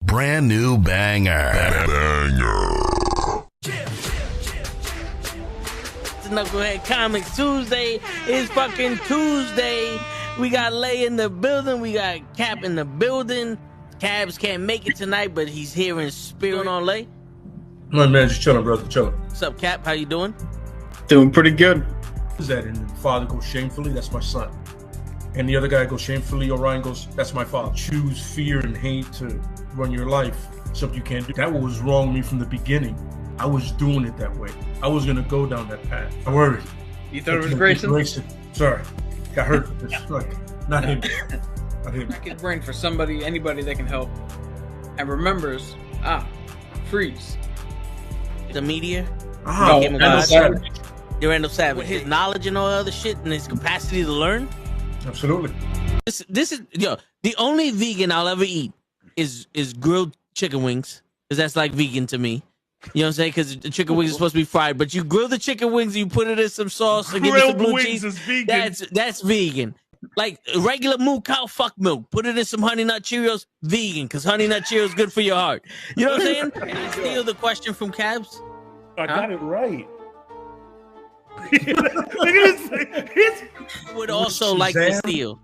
brand new banger. Nukkle HeDD Comics Tuesday is fucking Tuesday. We got Lay in the building. We got Cap in the building. Cabs can't make it tonight, but he's here in spirit. On Lay. My man, just chilling, brother, chilling. What's up, Cap? How you doing? Doing pretty good. Is that? And the father goes shamefully. That's my son. And the other guy goes shamefully. Orion goes, that's my father. Choose fear and hate to run your life. Something you can't do. That was wrong with me from the beginning. I was doing it that way. I was gonna go down that path. I worried. You thought it was Grayson? Sorry, got hurt. It's like not him. Not him. Crack his brain for somebody, anybody that can help, and remembers. Freeze. The media. No, Randall Savage. With his knowledge and all other shit and his capacity to learn. Absolutely. This is the only vegan I'll ever eat is grilled chicken wings, because that's like vegan to me. You know what I'm saying? Because the chicken wings are supposed to be fried, but you grill the chicken wings, you put it in some sauce and give it some blue cheese. Is vegan. That's vegan. Like regular moo cow fuck milk, put it in some Honey Nut Cheerios, vegan, because Honey Nut Cheerios good for your heart. You know what I'm saying? Can I steal the question from Cabs? I got it right. I would also like to steal.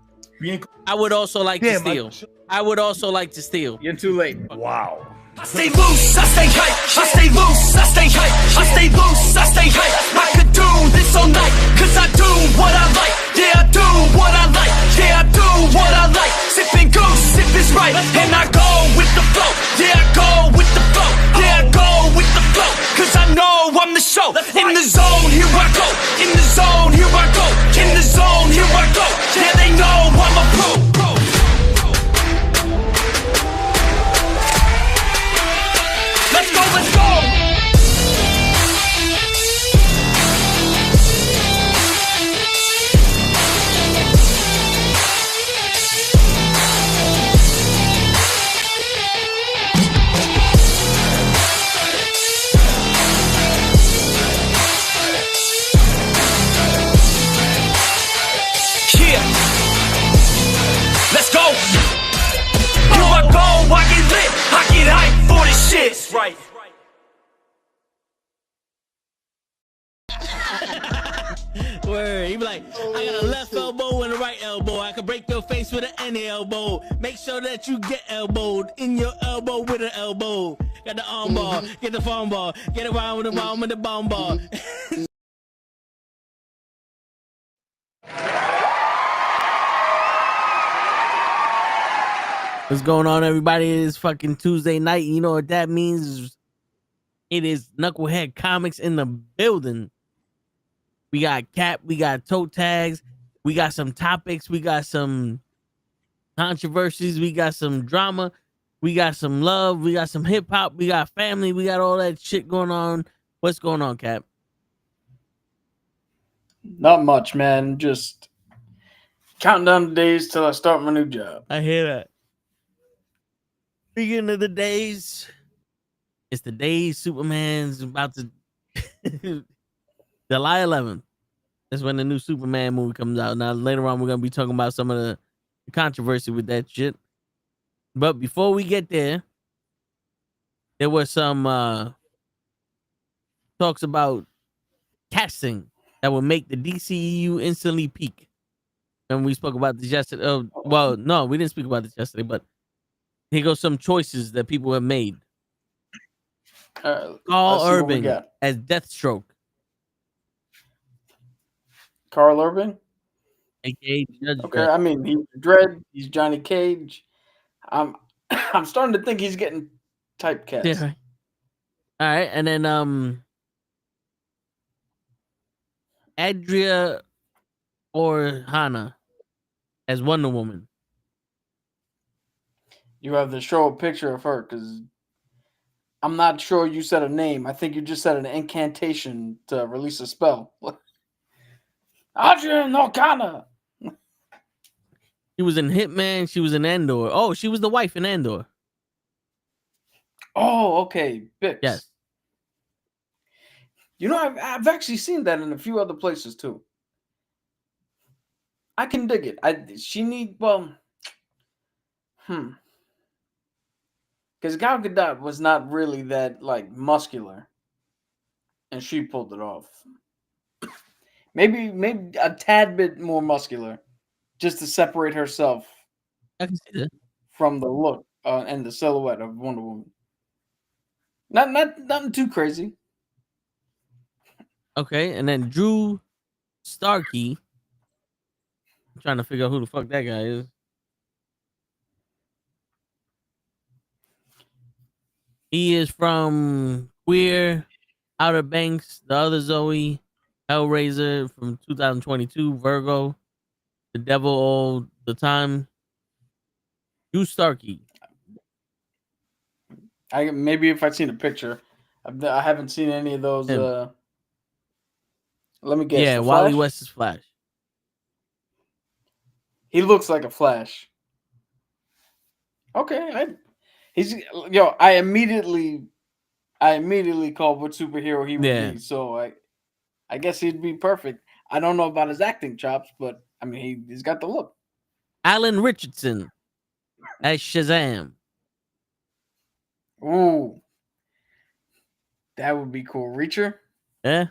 I would also like to steal. I would also like to steal. You're too late. Wow. I stay loose, I stay hype, I stay loose, I stay hype, I stay loose, I stay hype. I could do this all night, cause I do what I like. Yeah, I do what I like, yeah, I do what I like. Sipping goose, sip is right, and I go with the flow. Yeah, I go with the flow, yeah, I go with the flow. Cause I know I'm the show. In the zone, here I go. In the zone, here I go. In the zone, here I go. Yeah, they know I'm a pro. Let's go, let's go! Yeah! Let's go! Here I go, I get lit, I get hyped for this shit! Right. Word. He be like, I got a left elbow and a right elbow. I can break your face with an any elbow. Make sure that you get elbowed in your elbow with an elbow. Got the arm bar, get the phone ball, get around with the bomb with the bomb ball. What's going on, everybody? It is fucking Tuesday night. You know what that means? It is Nukkle HeDD Comics in the building. We got Cap, we got toe tags, we got some topics, we got some controversies, we got some drama, we got some love, we got some hip hop, we got family, we got all that shit going on. What's going on, Cap? Not much, man. Just counting down the days till I start my new job. I hear that. Speaking of the days, it's the days Superman's about to July 11th. That's when the new Superman movie comes out. Now, later on, we're going to be talking about some of the controversy with that shit. But before we get there, there was some talks about casting that would make the DCEU instantly peak. And we spoke about this yesterday. Well, no, we didn't speak about this yesterday, but here goes some choices that people have made. Carl Urban as Deathstroke. Carl Urban? AKA Judge Okay, Dredd. I mean, he's Dredd, he's Johnny Cage. I'm starting to think he's getting typecast. Yeah. All right, and then Adria or Hannah as Wonder Woman. You have to show a picture of her, because I'm not sure you said a name. I think you just said an incantation to release a spell. Adrian O'Connor. She was in Hitman. She was in Andor. Oh, she was the wife in Andor. Oh, okay. Bix. Yes. You know, I've actually seen that in a few other places too. I can dig it. Because Because Gal Gadot was not really that like muscular, and she pulled it off. Maybe a tad bit more muscular, just to separate herself I can see that. from the look and the silhouette of Wonder Woman. Nothing too crazy. Okay, and then Drew Starkey. I'm trying to figure out who the fuck that guy is. He is from Queer, Outer Banks, The Other Zoe, Hellraiser from 2022, Virgo, The Devil All the Time. Drew Starkey. Maybe if I'd seen a picture, I haven't seen any of those. Him. Let me guess. Yeah, the Wally Flash? West's Flash. He looks like a Flash. Okay, I immediately called what superhero he would be. So I guess he'd be perfect. I don't know about his acting chops, but I mean he's got the look. Alan Richardson as Shazam. Ooh, that would be cool. Reacher. Yeah.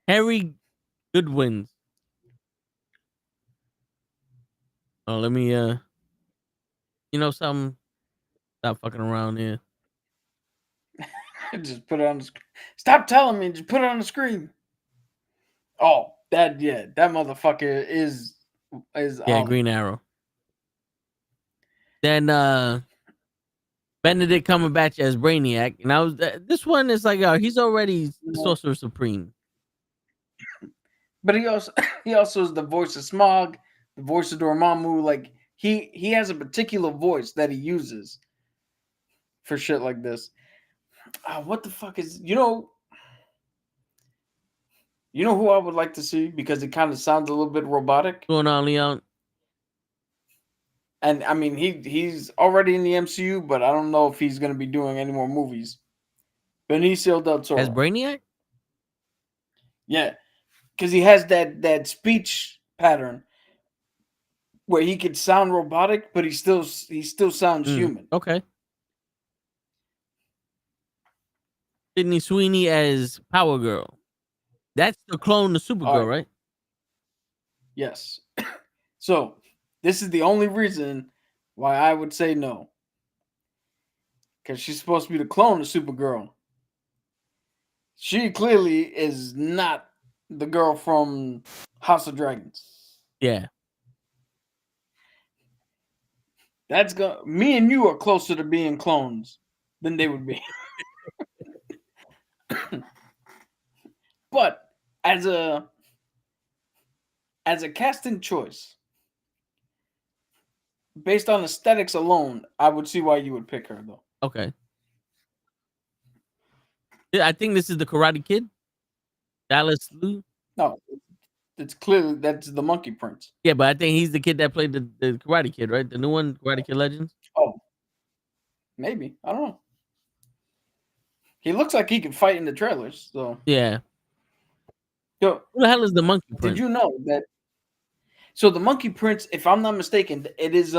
Harry Goodwin. Oh, let me something. Stop fucking around here. Just put it on the screen. Stop telling me. Just put it on the screen. Oh, that motherfucker is Green Arrow. Then Benedict Cumberbatch as Brainiac, and I was this one is like he's already the Sorcerer Supreme. But he also is the voice of Smog, the voice of Dormammu. Like he has a particular voice that he uses for shit like this. What the fuck is you know who I would like to see because it kind of sounds a little bit robotic. What's going on, Leon? And I mean he's already in the MCU, but I don't know if he's going to be doing any more movies. Benicio del Toro as Brainiac. Yeah, because he has that speech pattern where he could sound robotic, but he still sounds human. Okay. Sydney Sweeney as Power Girl. That's the clone of Supergirl, right? Yes. So this is the only reason why I would say no. Because she's supposed to be the clone of Supergirl. She clearly is not the girl from House of Dragons. Yeah. Me and you are closer to being clones than they would be. But as a casting choice, based on aesthetics alone, I would see why you would pick her though. Okay. I think this is the Karate Kid. Dallas Liu. No, it's clearly that's the Monkey Prince. Yeah, but I think he's the kid that played the Karate Kid, right? The new one, Karate Kid Legends. Oh, maybe, I don't know. He looks like he can fight in the trailers. So yeah. Yo, who the hell is the Monkey Prince? Did you know that? So the Monkey Prince, if I'm not mistaken, it is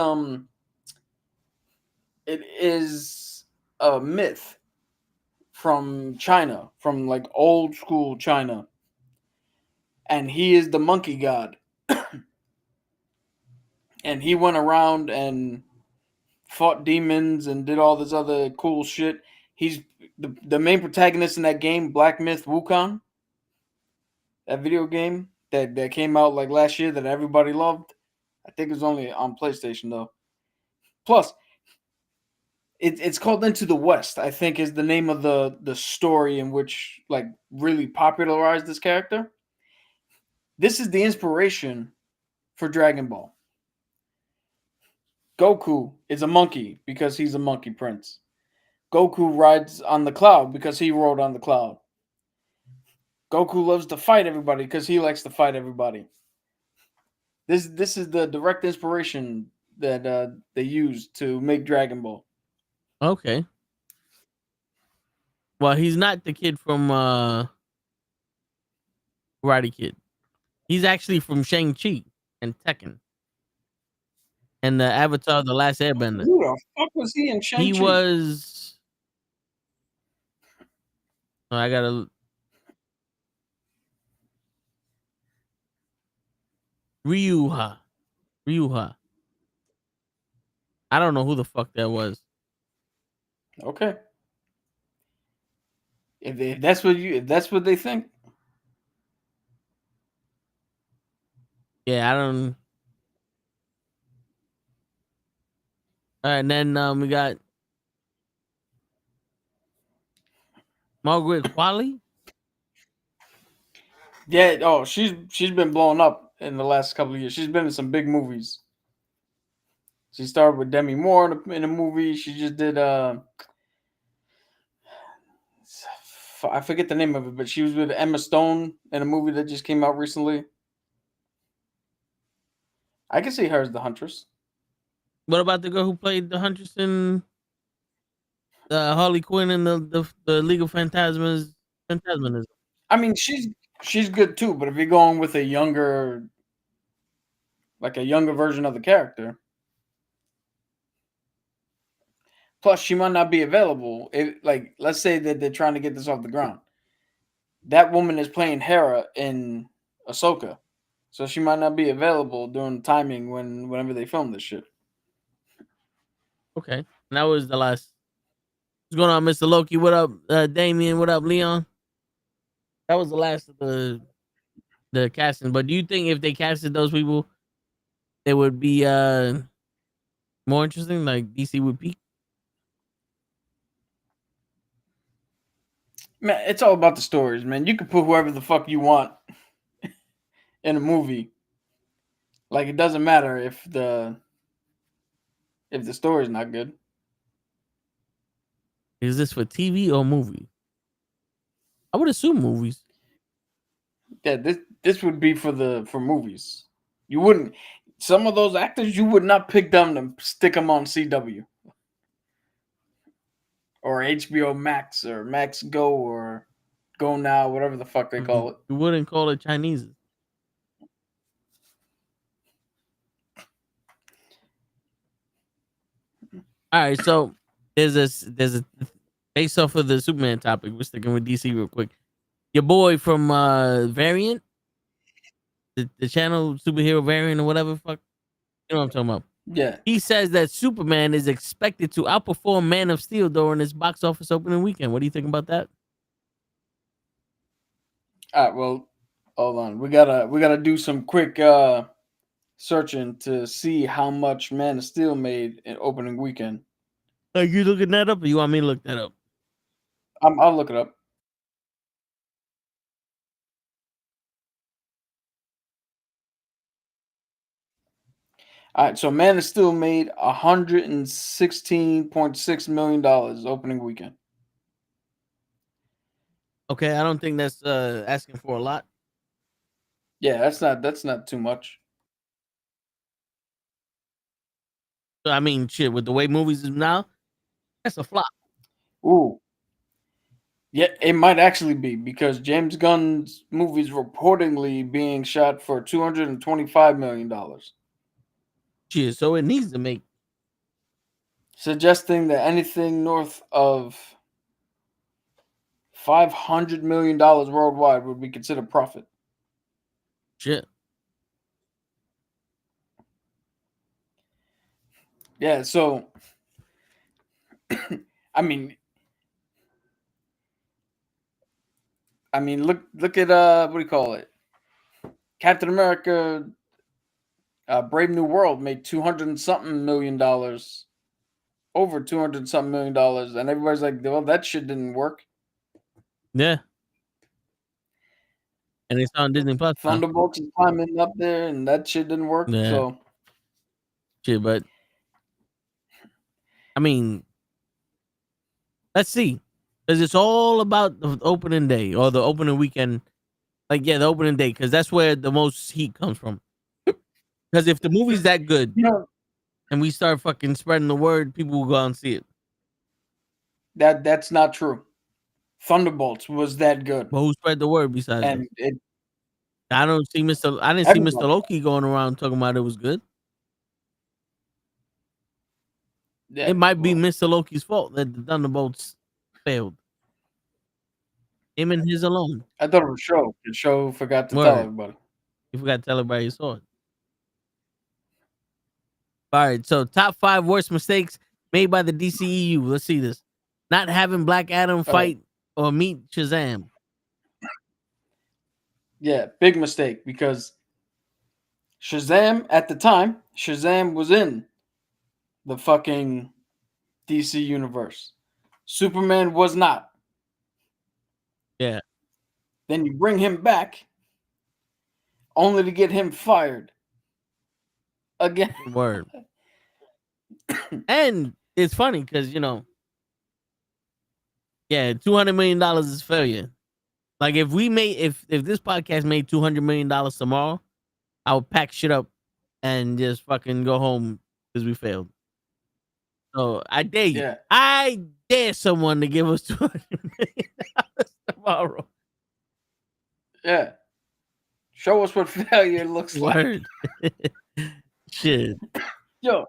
a myth from China, from like old school China, and he is the monkey god. And he went around and fought demons and did all this other cool shit. He's the main protagonist in that game, Black Myth Wukong. That video game that came out like last year that everybody loved. I think it was only on PlayStation though. Plus, it's called Into the West, I think is the name of the story in which like really popularized this character. This is the inspiration for Dragon Ball. Goku is a monkey because he's a monkey prince. Goku rides on the cloud because he rode on the cloud. Goku loves to fight everybody because he likes to fight everybody. This is the direct inspiration that they used to make Dragon Ball. Okay. Well, he's not the kid from Karate Kid. He's actually from Shang-Chi and Tekken. and the Avatar: The Last Airbender. Who the fuck was he in Shang-Chi? He was. Oh, I gotta. Ryuha. I don't know who the fuck that was. Okay. If that's what they think. Yeah, I don't. All right, and then we got Margaret Qualley. Yeah, oh, she's been blowing up in the last couple of years. She's been in some big movies. She started with Demi Moore in a movie. She just did I forget the name of it, but she was with Emma Stone in a movie that just came out recently. I can see her as the Huntress. What about the girl who played the Huntress in Harley Quinn in the League of Phantasmas? I mean, she's good too, but if you're going with a younger version of the character, plus she might not be available. Like, let's say that they're trying to get this off the ground. That woman is playing Hera in Ahsoka, so she might not be available during the timing whenever they film this shit. Okay, and that was the last. What's going on, Mr. Loki? What up, Damien? What up, Leon? That was the last of the casting. But do you think if they casted those people, it would be more interesting? Like DC would peak? Man, it's all about the stories, man. You can put whoever the fuck you want in a movie. Like, it doesn't matter if the story's not good. Is this for TV or movie? I would assume movies. Yeah, this would be for movies. You wouldn't. Some of those actors, you would not pick them to stick them on CW or HBO Max or Max Go or Go Now, whatever the fuck they call it. You wouldn't call it Chinese. All right, so there's a based off of the Superman topic. We're sticking with DC real quick. Your boy from Variant, the channel Superhero Variant or whatever fuck, you know what I'm talking about. Yeah, he says that Superman is expected to outperform Man of Steel during its box office opening weekend. What do you think about that? All right, well, hold on. We gotta do some quick searching to see how much Man of Steel made in opening weekend. Are you looking that up, or you want me to look that up? I'll look it up. All right, so Man of Steel made $116.6 million opening weekend. Okay, I don't think that's asking for a lot. Yeah, that's not too much. So, I mean, shit, with the way movies is now, that's a flop. Ooh. Yeah, it might actually be because James Gunn's movie's reportedly being shot for $225 million. Shit, so it needs to make. Suggesting that anything north of $500 million worldwide would be considered profit. Shit. Yeah, so I mean look at what do you call it? Captain America Brave New World made $200-something million. Over $200-something million, and everybody's like, well, that shit didn't work. Yeah. And it's on Disney Plus. Thunderbolts is climbing up there, and that shit didn't work. Yeah. So shit, but I mean, let's see. Because it's all about the opening day or the opening weekend. Like, yeah, the opening day, because that's where the most heat comes from. Because if the movie's that good, and we start fucking spreading the word, people will go out and see it. That's not true. Thunderbolts was that good. But who spread the word besides us? I didn't see Mr. Loki going around talking about it was good. Yeah, it might be well, Mr. Loki's fault that the Thunderbolts failed. Him and his alone. I thought it was Show. The Show forgot to tell Word. everybody. You forgot to tell everybody you saw it. All right, so top 5 worst mistakes made by the DCEU. Let's see this. Not having Black Adam fight or meet Shazam. Yeah, big mistake because Shazam at the time, Shazam was in the fucking DC universe. Superman was not. Yeah. Then you bring him back only to get him fired again. Word. And it's funny because, yeah, $200 million is failure. Like if this podcast made $200 million tomorrow, I would pack shit up and just fucking go home because we failed. So I dare you. Yeah. I dare someone to give us $200 million tomorrow. Yeah. Show us what failure looks like. Word. Shit. Yo,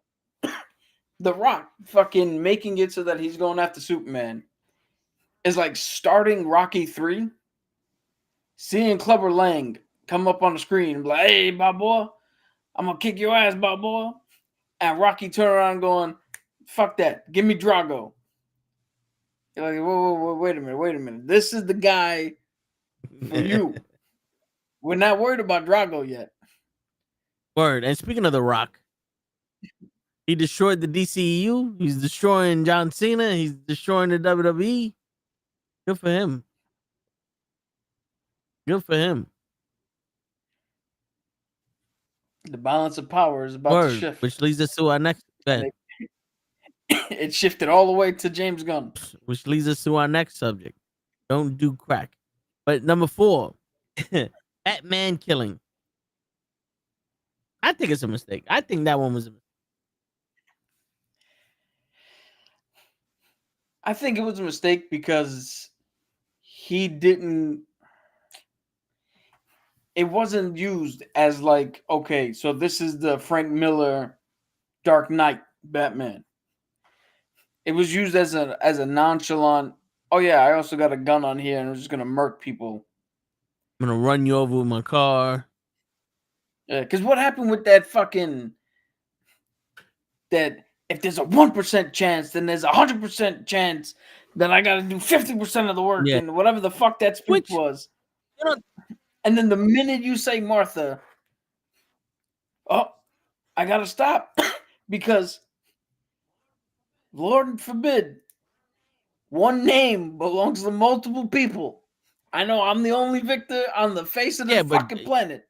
The Rock fucking making it so that he's going after Superman is like starting Rocky 3, seeing Clubber Lang come up on the screen and be like, hey, Balboa, I'm going to kick your ass, Balboa. And Rocky turn around going, fuck that. Give me Drago. You're like, whoa, wait a minute. This is the guy for you. We're not worried about Drago yet. Word. And speaking of The Rock, he destroyed the DCEU. He's destroying John Cena. He's destroying the WWE. Good for him. Good for him. The balance of power is about Word. to shift. Which leads us to our next event. It shifted all the way to James Gunn. Which leads us to our next subject. Don't do crack. But number 4, Batman killing. I think it's a mistake. I think that one was a mistake. I think it was a mistake because he didn't. It wasn't used as like, okay, so this is the Frank Miller Dark Knight Batman. It was used as a nonchalant, oh yeah, I also got a gun on here and I'm just gonna murk people. I'm gonna run you over with my car. Yeah, because what happened with that fucking that if there's a 1% chance, then there's a 100% chance that I gotta do 50% of the work and whatever the fuck that speech was. And then the minute you say Martha, oh, I gotta stop because Lord forbid one name belongs to multiple people. I know I'm the only victor on the face of the fucking planet.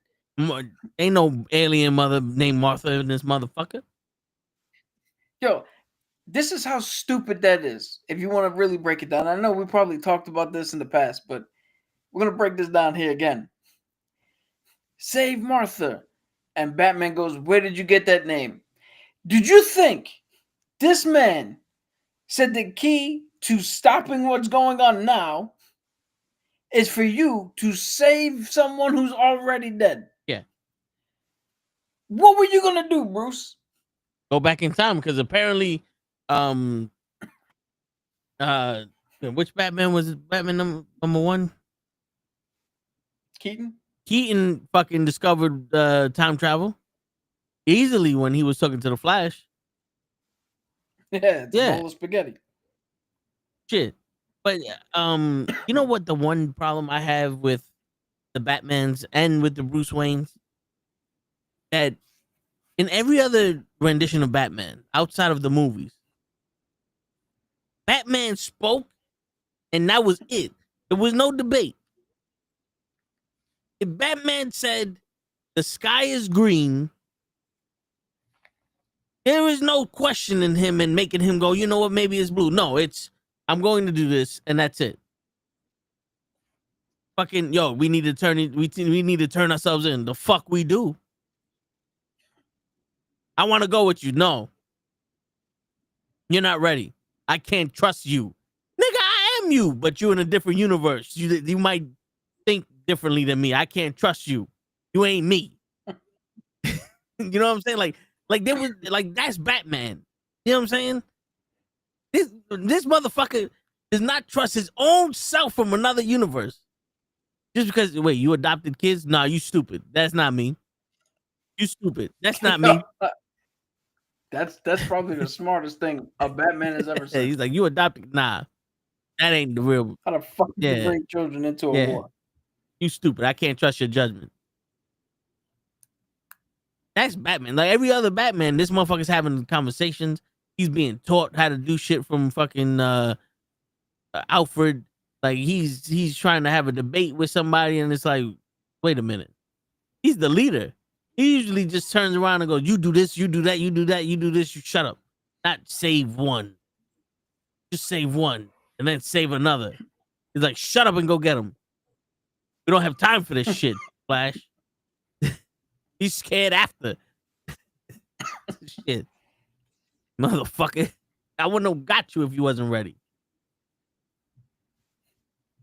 Ain't no alien mother named Martha in this motherfucker. Yo, this is how stupid that is. If you want to really break it down, I know we probably talked about this in the past, but we're gonna break this down here again. Save Martha. And Batman goes, where did you get that name? Did you think this man said the key to stopping what's going on now is for you to save someone who's already dead? Yeah. What were you going to do, Bruce? Go back in time because apparently, which Batman was it? Batman number 1? Keaton fucking discovered time travel easily when he was talking to the Flash. Yeah, it's a bowl of spaghetti. Shit. But you know what the one problem I have with the Batmans and with the Bruce Waynes? That in every other rendition of Batman, outside of the movies, Batman spoke and that was it. There was no debate. If Batman said the sky is green, there is no questioning him and making him go, you know what, maybe it's blue. No, it's I'm going to do this and that's it. Fucking yo, we need to turn it, we need to turn ourselves in. The fuck we do. I want to go with you. No. You're not ready. I can't trust you. Nigga, I am you, but you're in a different universe. You might think differently than me. I can't trust you. You ain't me. You know what I'm saying? Like there was like that's Batman. You know what I'm saying? This motherfucker does not trust his own self from another universe. Just because, wait, you adopted kids? Nah, you stupid. That's not me. You stupid. That's not me. That's probably the smartest thing a Batman has ever said. He's like, you adopted? Nah, that ain't the real. How the fuck do you bring children into a war? You stupid. I can't trust your judgment. That's Batman. Like every other Batman, this motherfucker's having conversations. He's being taught how to do shit from fucking Alfred. Like he's trying to have a debate with somebody, and it's like, wait a minute. He's the leader. He usually just turns around and goes, you do this, you do that, you do that, you do this, you shut up. Not save one. Just save one and then save another. He's like, shut up and go get him. We don't have time for this shit, Flash. He's scared after. Shit. Motherfucker. I wouldn't have got you if you wasn't ready.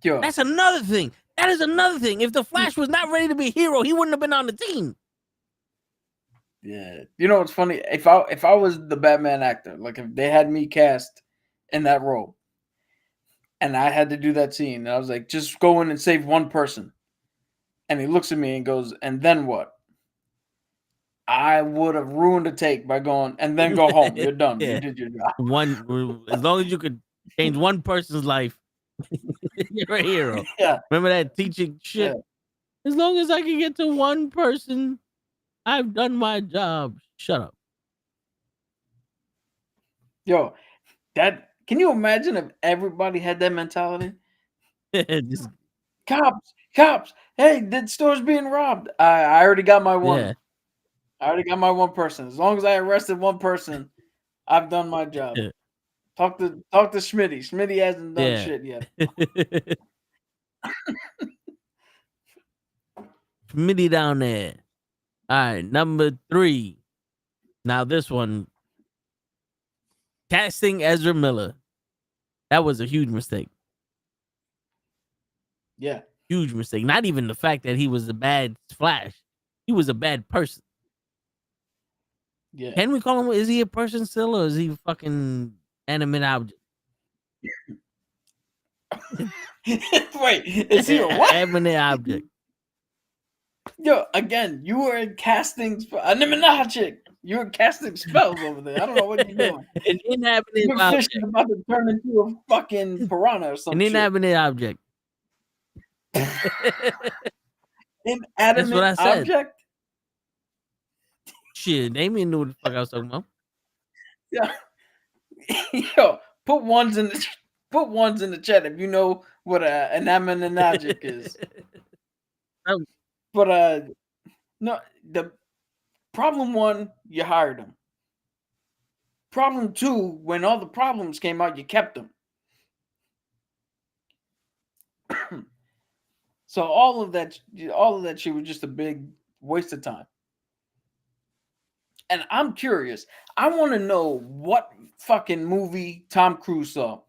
Yo. That's another thing. That is another thing. If the Flash was not ready to be a hero, he wouldn't have been on the team. Yeah. You know what's funny? If I was the Batman actor, like if they had me cast in that role and I had to do that scene, and I was like, just go in and save one person. And he looks at me and goes, and then what? I would have ruined the take by going, and then go home. You're done. You did your job. As long as you could change one person's life, you're a hero. Yeah. Remember that teaching shit? Yeah. As long as I can get to one person, I've done my job. Shut up. Yo, can you imagine if everybody had that mentality? Just, cops. Hey, the store's being robbed. I already got my one. Yeah. I already got my one person. As long as I arrested one person, I've done my job. Yeah. Talk to Smitty. Smitty hasn't done shit yet. Smitty down there. All right, number 3. Now this one, casting Ezra Miller. That was a huge mistake. Yeah. Huge mistake. Not even the fact that he was a bad Flash. He was a bad person. Yeah. Can we call him? Is he a person still, or is he a fucking animate object? Wait, is he a what? Animate object. Yo, again, you were casting animate object. You were casting spells over there. I don't know what you're doing. An inanimate Your object. fish is about to turn into a fucking piranha or something. An inanimate object. Inanimate That's what I said. object? Shit, Damien knew what the fuck I was talking about. Yeah. Yo, put ones in the chat if you know what an inanimate object is. But no, the problem 1, you hired him. Problem 2, when all the problems came out, you kept them. So all of that shit was just a big waste of time. And I'm curious. I want to know what fucking movie Tom Cruise saw.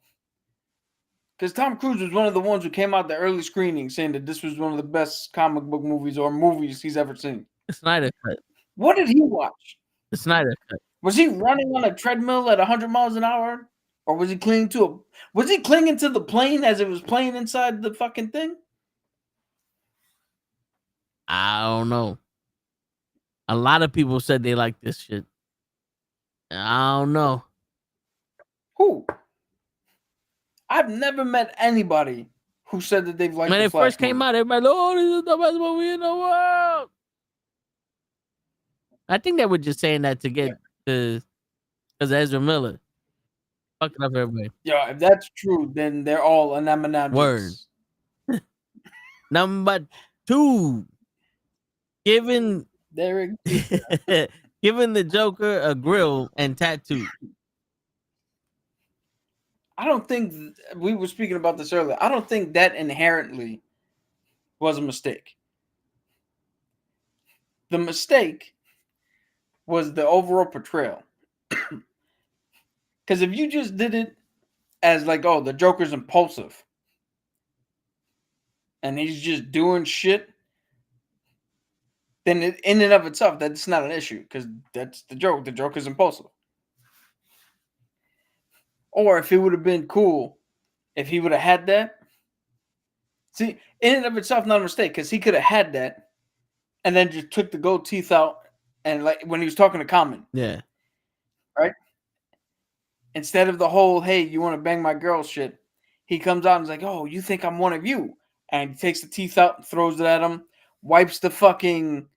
Because Tom Cruise was one of the ones who came out the early screening saying that this was one of the best comic book movies or movies he's ever seen. The Snyder Cut. What did he watch? The Snyder Cut. Was he running on a treadmill at 100 miles an hour? Or was he clinging to the plane as it was playing inside the fucking thing? I don't know. A lot of people said they like this shit. I don't know. Who? I've never met anybody who said that they've liked when the it first movie. came out, everybody, oh, this is the best movie in the world. I think they were just saying that to get because Ezra Miller fucking up everybody. Yeah, if that's true, then they're all inanimate. Word. Number 2, giving the Joker a grill and tattoo. I don't think we were speaking about this earlier. I don't think that inherently was a mistake. The mistake was the overall portrayal. Because if you just did it as like, oh, the Joker's impulsive and he's just doing shit, then in and of itself, that's not an issue because that's the joke. The Joker's impulsive. Or if it would have been cool if he would have had that. See, in and of itself, not a mistake, because he could have had that and then just took the gold teeth out and like when he was talking to Common. Yeah. Right? Instead of the whole, hey, you want to bang my girl shit, he comes out and is like, oh, you think I'm one of you? And he takes the teeth out and throws it at him, wipes the fake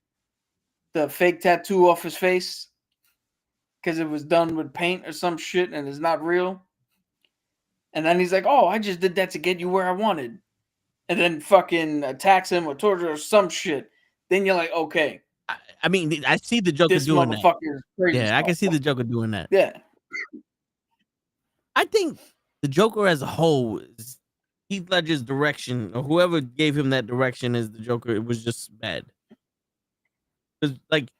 tattoo off his face because it was done with paint or some shit and it's not real. And then he's like, oh, I just did that to get you where I wanted. And then fucking attacks him or torture or some shit. Then you're like, okay. I mean, I see the Joker This doing that. motherfucker is crazy. Yeah, I can see the Joker doing that. Yeah. I think the Joker as a whole, Heath Ledger's direction, or whoever gave him that direction as the Joker, it was just bad. Because, like,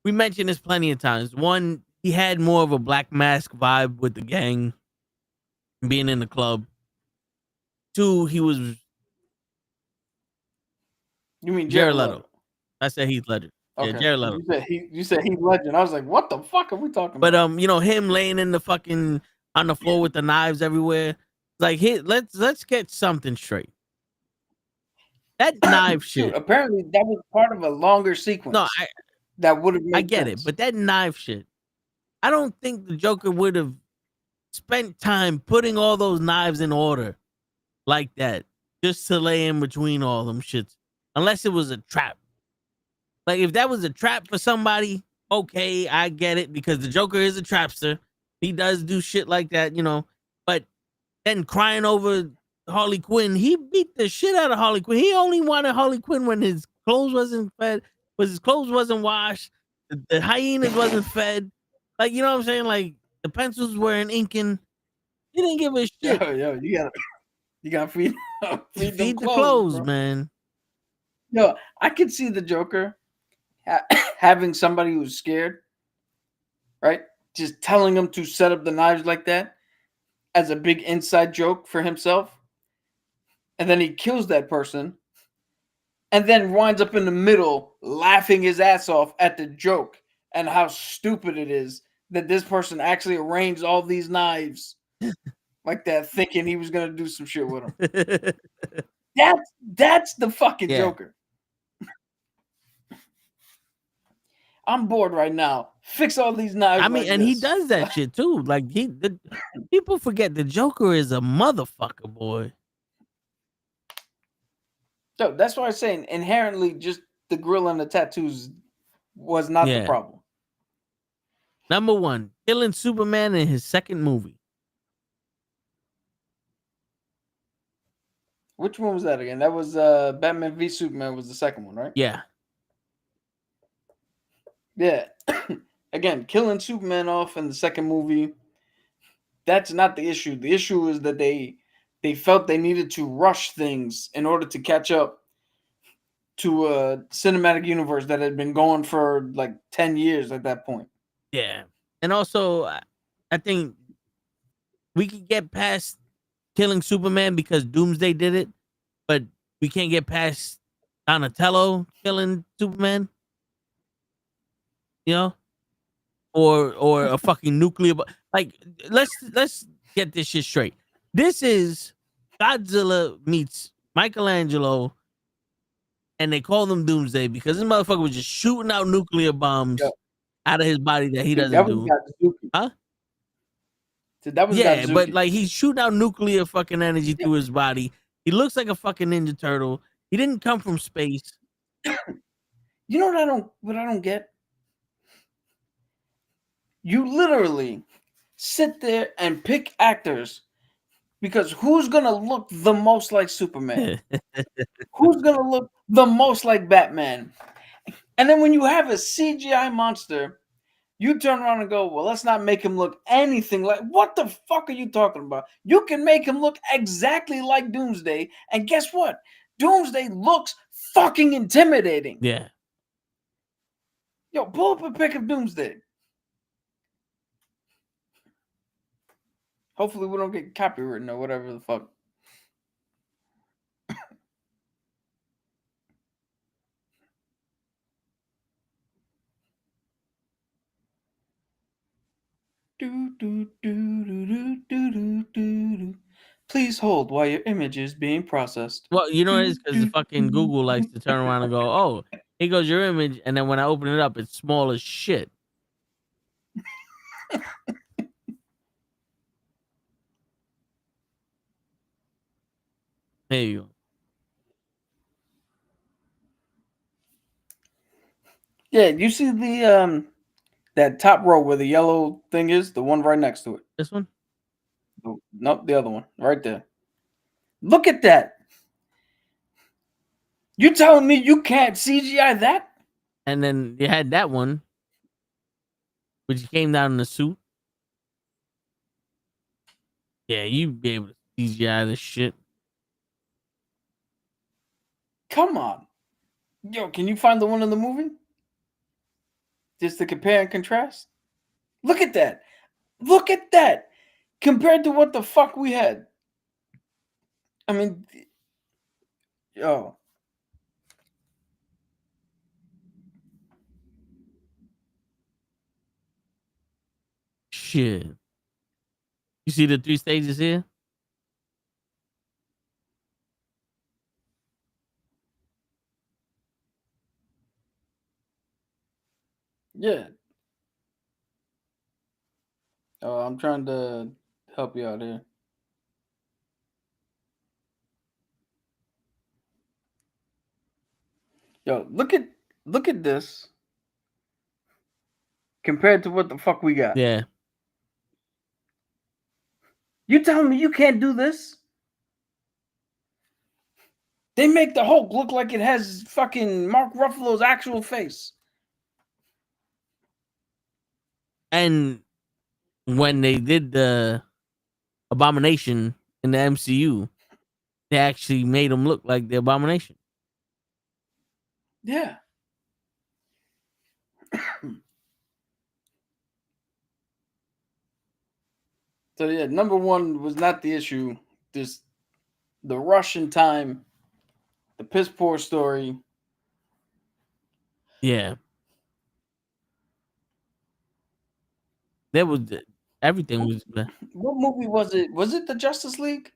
we mentioned this plenty of times. One, he had more of a Black Mask vibe with the gang being in the club. Two, he was... You mean Jared Leto. I said Heath Ledger. Okay. Yeah, Jared Leto. You said Heath Ledger. I was like, what the fuck are we talking about? But you know, him laying in the fucking on the floor with the knives everywhere. Like, hey, let's get something straight. That knife shit. Dude, apparently that was part of a longer sequence. No, that would have made I get sense. it, but that knife shit, I don't think the Joker would have spent time putting all those knives in order like that just to lay in between all them shits, unless it was a trap. Like, if that was a trap for somebody, okay, I get it, because the Joker is a trapster. He does do shit like that, you know. But then crying over Harley Quinn, he beat the shit out of Harley Quinn. He only wanted Harley Quinn when his clothes wasn't fed, when his clothes wasn't washed, the hyenas wasn't fed. Like, you know what I'm saying? Like, the pencils weren't inking. He didn't give a shit. Yo, you gotta feed the clothes, man. Yo, I could see the Joker having somebody who's scared, right? Just telling him to set up the knives like that as a big inside joke for himself. And then he kills that person and then winds up in the middle laughing his ass off at the joke and how stupid it is that this person actually arranged all these knives like that, thinking he was going to do some shit with them. That's the fucking Joker. I'm bored right now. Fix all these knives. I mean, like and this. he does that shit too. Like, people forget the Joker is a motherfucker, boy. So that's why I'm saying inherently just the grill and the tattoos was not the problem. Number one, killing Superman in his second movie. Which one was that again? That was Batman v Superman was the second one, right? Yeah. Yeah. Again, killing Superman off in the second movie, that's not the issue. The issue is that they felt they needed to rush things in order to catch up to a cinematic universe that had been going for like 10 years at that point. Yeah. And also, I think we could get past killing Superman because Doomsday did it, but we can't get past Donatello killing Superman. You know? Or a fucking nuclear like, let's get this shit straight. This is Godzilla meets Michelangelo, and they call them Doomsday because this motherfucker was just shooting out nuclear bombs out of his body that he doesn't do. Huh? So that was but like, he's shooting out nuclear fucking energy through his body. He looks like a fucking Ninja Turtle. He didn't come from space. You know what I don't get? You literally sit there and pick actors because who's going to look the most like Superman? Who's going to look the most like Batman? And then when you have a CGI monster, you turn around and go, well, let's not make him look anything like... What the fuck are you talking about? You can make him look exactly like Doomsday, and guess what? Doomsday looks fucking intimidating. Yeah. Yo, pull up a pic of Doomsday. Hopefully we don't get copywritten or whatever the fuck. Do, do, do, do, do, do, Please hold while your image is being processed. Well, you know what it is because the fucking Google likes to turn around and go, "Oh, here goes your image," and then when I open it up, it's small as shit. There you go. Yeah, you see the that top row where the yellow thing is, the one right next to it. This one. Nope, the other one right there. Look at that. You telling me you can't CGI that? And then you had that one, which came down in the suit. Yeah, you'd be able to CGI this shit. Come on. Yo, can you find the one in the movie? Just to compare and contrast? Look at that. Look at that. Compared to what the fuck we had. I mean, yo. Shit. You see the 3 stages here? Yeah. Oh, I'm trying to help you out here. Yo, look at this compared to what the fuck we got. Yeah. You telling me you can't do this? They make the Hulk look like it has fucking Mark Ruffalo's actual face. And when they did the Abomination in the MCU, they actually made him look like the Abomination. Yeah. So yeah, number one was not the issue. Just the rush in time, the piss poor story. Yeah. There was everything was What movie was it? Was it the Justice League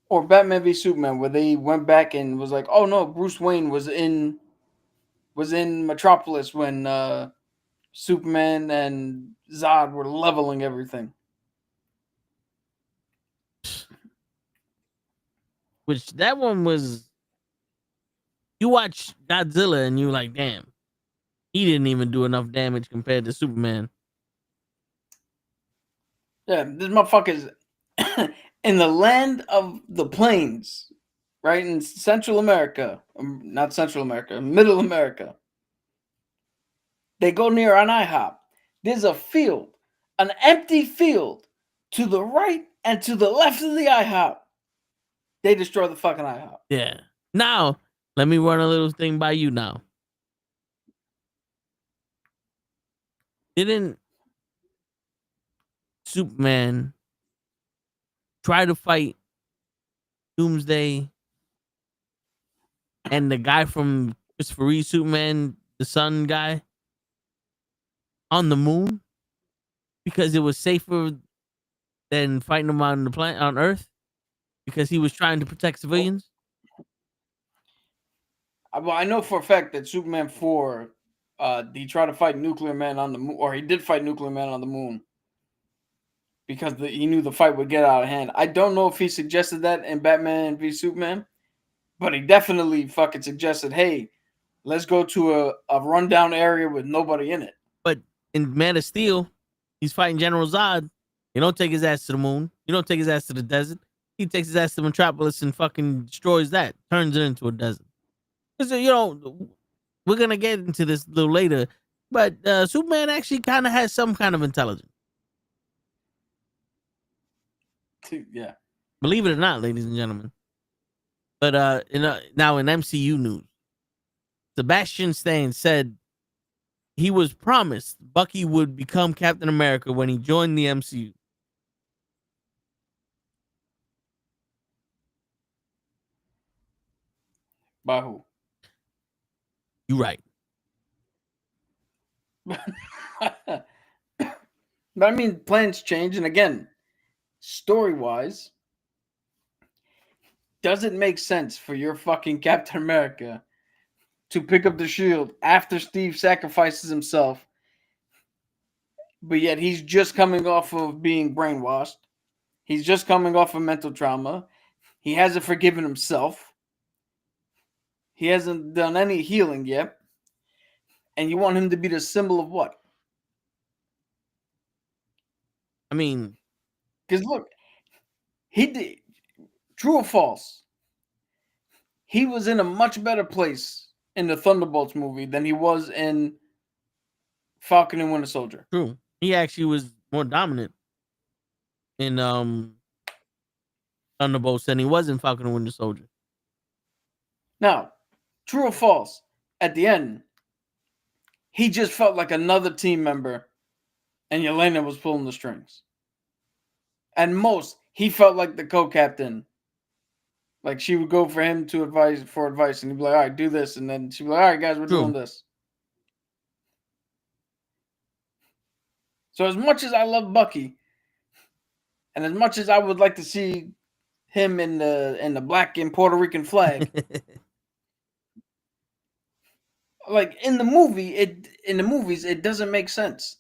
or Batman v Superman, where they went back and was like, "Oh no, Bruce Wayne was in Metropolis when Superman and Zod were leveling everything." which that one was. You watch Godzilla and you like, damn, he didn't even do enough damage compared to Superman. Yeah, this motherfucker's in the land of the plains, right in Central America, not Central America, Middle America. They go near an IHOP. There's a field, an empty field to the right and to the left of the IHOP. They destroy the fucking IHOP. Yeah. Now, let me run a little thing by you now. Didn't Superman try to fight Doomsday and the guy from Christopher Reeve Superman, the sun guy, on the moon because it was safer than fighting them on the planet on Earth because he was trying to protect civilians? Well, I know for a fact that Superman 4, he tried to fight Nuclear Man on the moon, or he did fight Nuclear Man on the moon because he knew the fight would get out of hand. I don't know if he suggested that in Batman v Superman, but he definitely fucking suggested, hey, let's go to a rundown area with nobody in it. But in Man of Steel, he's fighting General Zod. You don't take his ass to the moon. You don't take his ass to the desert. He takes his ass to Metropolis and fucking destroys that, turns it into a desert. Because, you know, we're going to get into this a little later, but Superman actually kind of has some kind of intelligence. Yeah. Believe it or not, ladies and gentlemen. But now in MCU news, Sebastian Stan said he was promised Bucky would become Captain America when he joined the MCU. By who? You right. But I mean, plans change, and again, story-wise, does it make sense for your fucking Captain America to pick up the shield after Steve sacrifices himself, but yet he's just coming off of being brainwashed? He's just coming off of mental trauma. He hasn't forgiven himself. He hasn't done any healing yet. And you want him to be the symbol of what? I mean, because look, he did, true or false, he was in a much better place in the Thunderbolts movie than he was in Falcon and Winter Soldier. true. He actually was more dominant in Thunderbolts than he was in Falcon and Winter Soldier. Now, true or false, at the end, he just felt like another team member and Yelena was pulling the strings. At most, he felt like the co-captain. Like, she would go for him for advice, and he'd be like, all right, do this. And then she'd be like, all right, guys, we're doing this. So as much as I love Bucky, and as much as I would like to see him in the black and Puerto Rican flag, like in the movies, it doesn't make sense.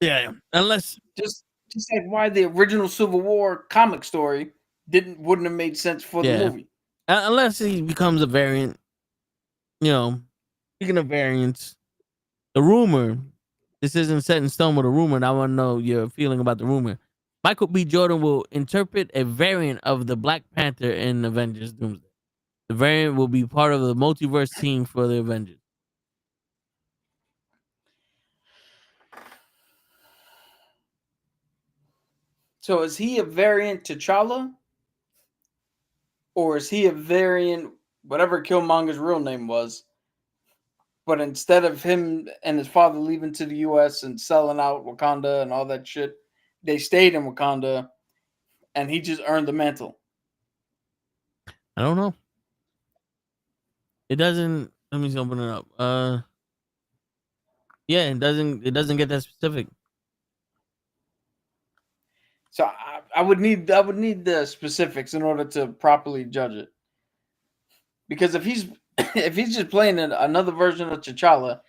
Yeah, unless just like why the original Civil War comic story wouldn't have made sense for the movie. Unless he becomes a variant. You know, speaking of variants, the rumor, this isn't set in stone with a rumor, and I want to know your feeling about the rumor. Michael B. Jordan will interpret a variant of the Black Panther in Avengers Doomsday. The variant will be part of the multiverse team for the Avengers. So is he a variant T'Challa? Or is he a variant, whatever Killmonger's real name was, but instead of him and his father leaving to the U.S. and selling out Wakanda and all that shit, they stayed in Wakanda and he just earned the mantle? I don't know. It doesn't. Let me just open it up. Yeah, it doesn't get that specific. So I would need the specifics in order to properly judge it. Because if he's just playing another version of T'Challa,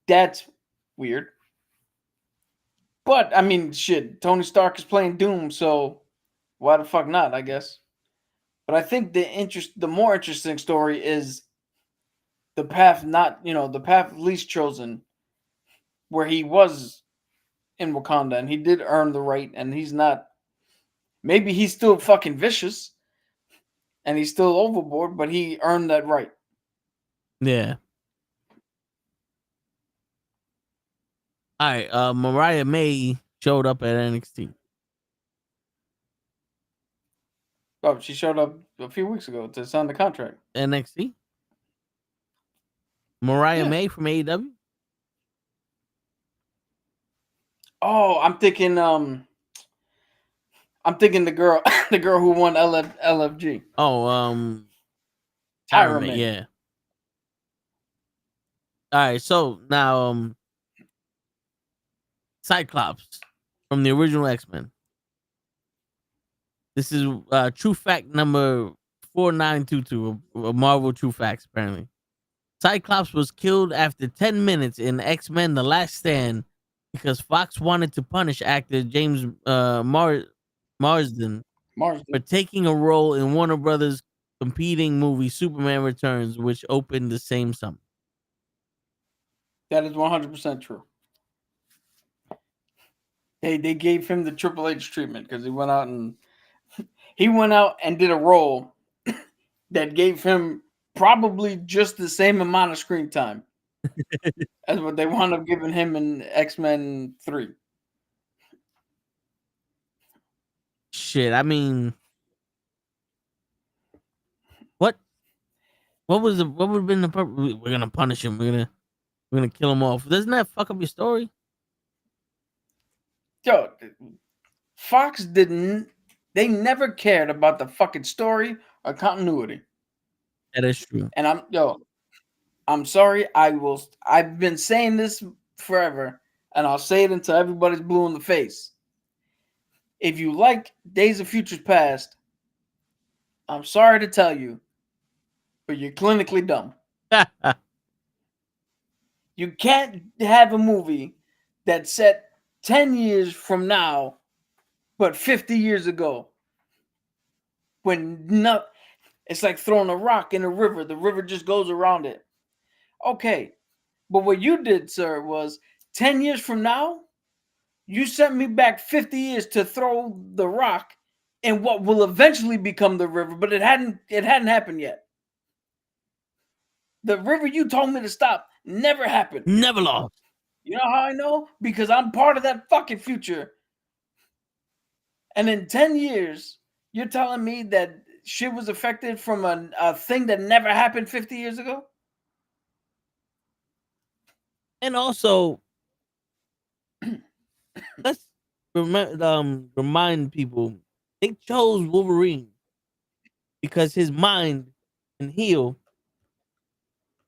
that's weird. But I mean, shit, Tony Stark is playing Doom, so why the fuck not? I guess. But I think the more interesting story is the path the path least chosen, where he was in Wakanda and he did earn the right, and he's not. Maybe he's still fucking vicious, and he's still overboard, but he earned that right. Yeah. All right. Mariah May showed up at NXT. Oh, she showed up a few weeks ago to sign the contract. NXT. Mariah May from AEW. Oh, I'm thinking the girl who won LFG. Oh, Tyra May. Yeah. All right, so now Cyclops from the original X-Men. This is true fact number 4922 of Marvel True Facts, apparently. Cyclops was killed after 10 minutes in X-Men The Last Stand because Fox wanted to punish actor James Marsden for taking a role in Warner Brothers' competing movie Superman Returns, which opened the same summer. That is 100% true. They gave him the Triple H treatment because he went out and did a role that gave him probably just the same amount of screen time as what they wound up giving him in X-Men 3. Shit, I mean, what would have been the purpose? We're gonna punish him. We're gonna kill him off. Doesn't that fuck up your story? Yo, Fox didn't. They never cared about the fucking story or continuity. That is true. And I'm sorry. I've been saying this forever, and I'll say it until everybody's blue in the face. if you like Days of Futures Past, I'm sorry to tell you, but you're clinically dumb. You can't have a movie that's set 10 years from now, but 50 years ago. It's like throwing a rock in a river. The river just goes around it. Okay, but what you did, sir, was 10 years from now, you sent me back 50 years to throw the rock in what will eventually become the river, but it hadn't happened yet. The river you told me to stop never happened. Never lost. You know how I know? Because I'm part of that fucking future. And in 10 years, you're telling me that shit was affected from a thing that never happened 50 years ago? And also, let's remind people, they chose Wolverine because his mind can heal,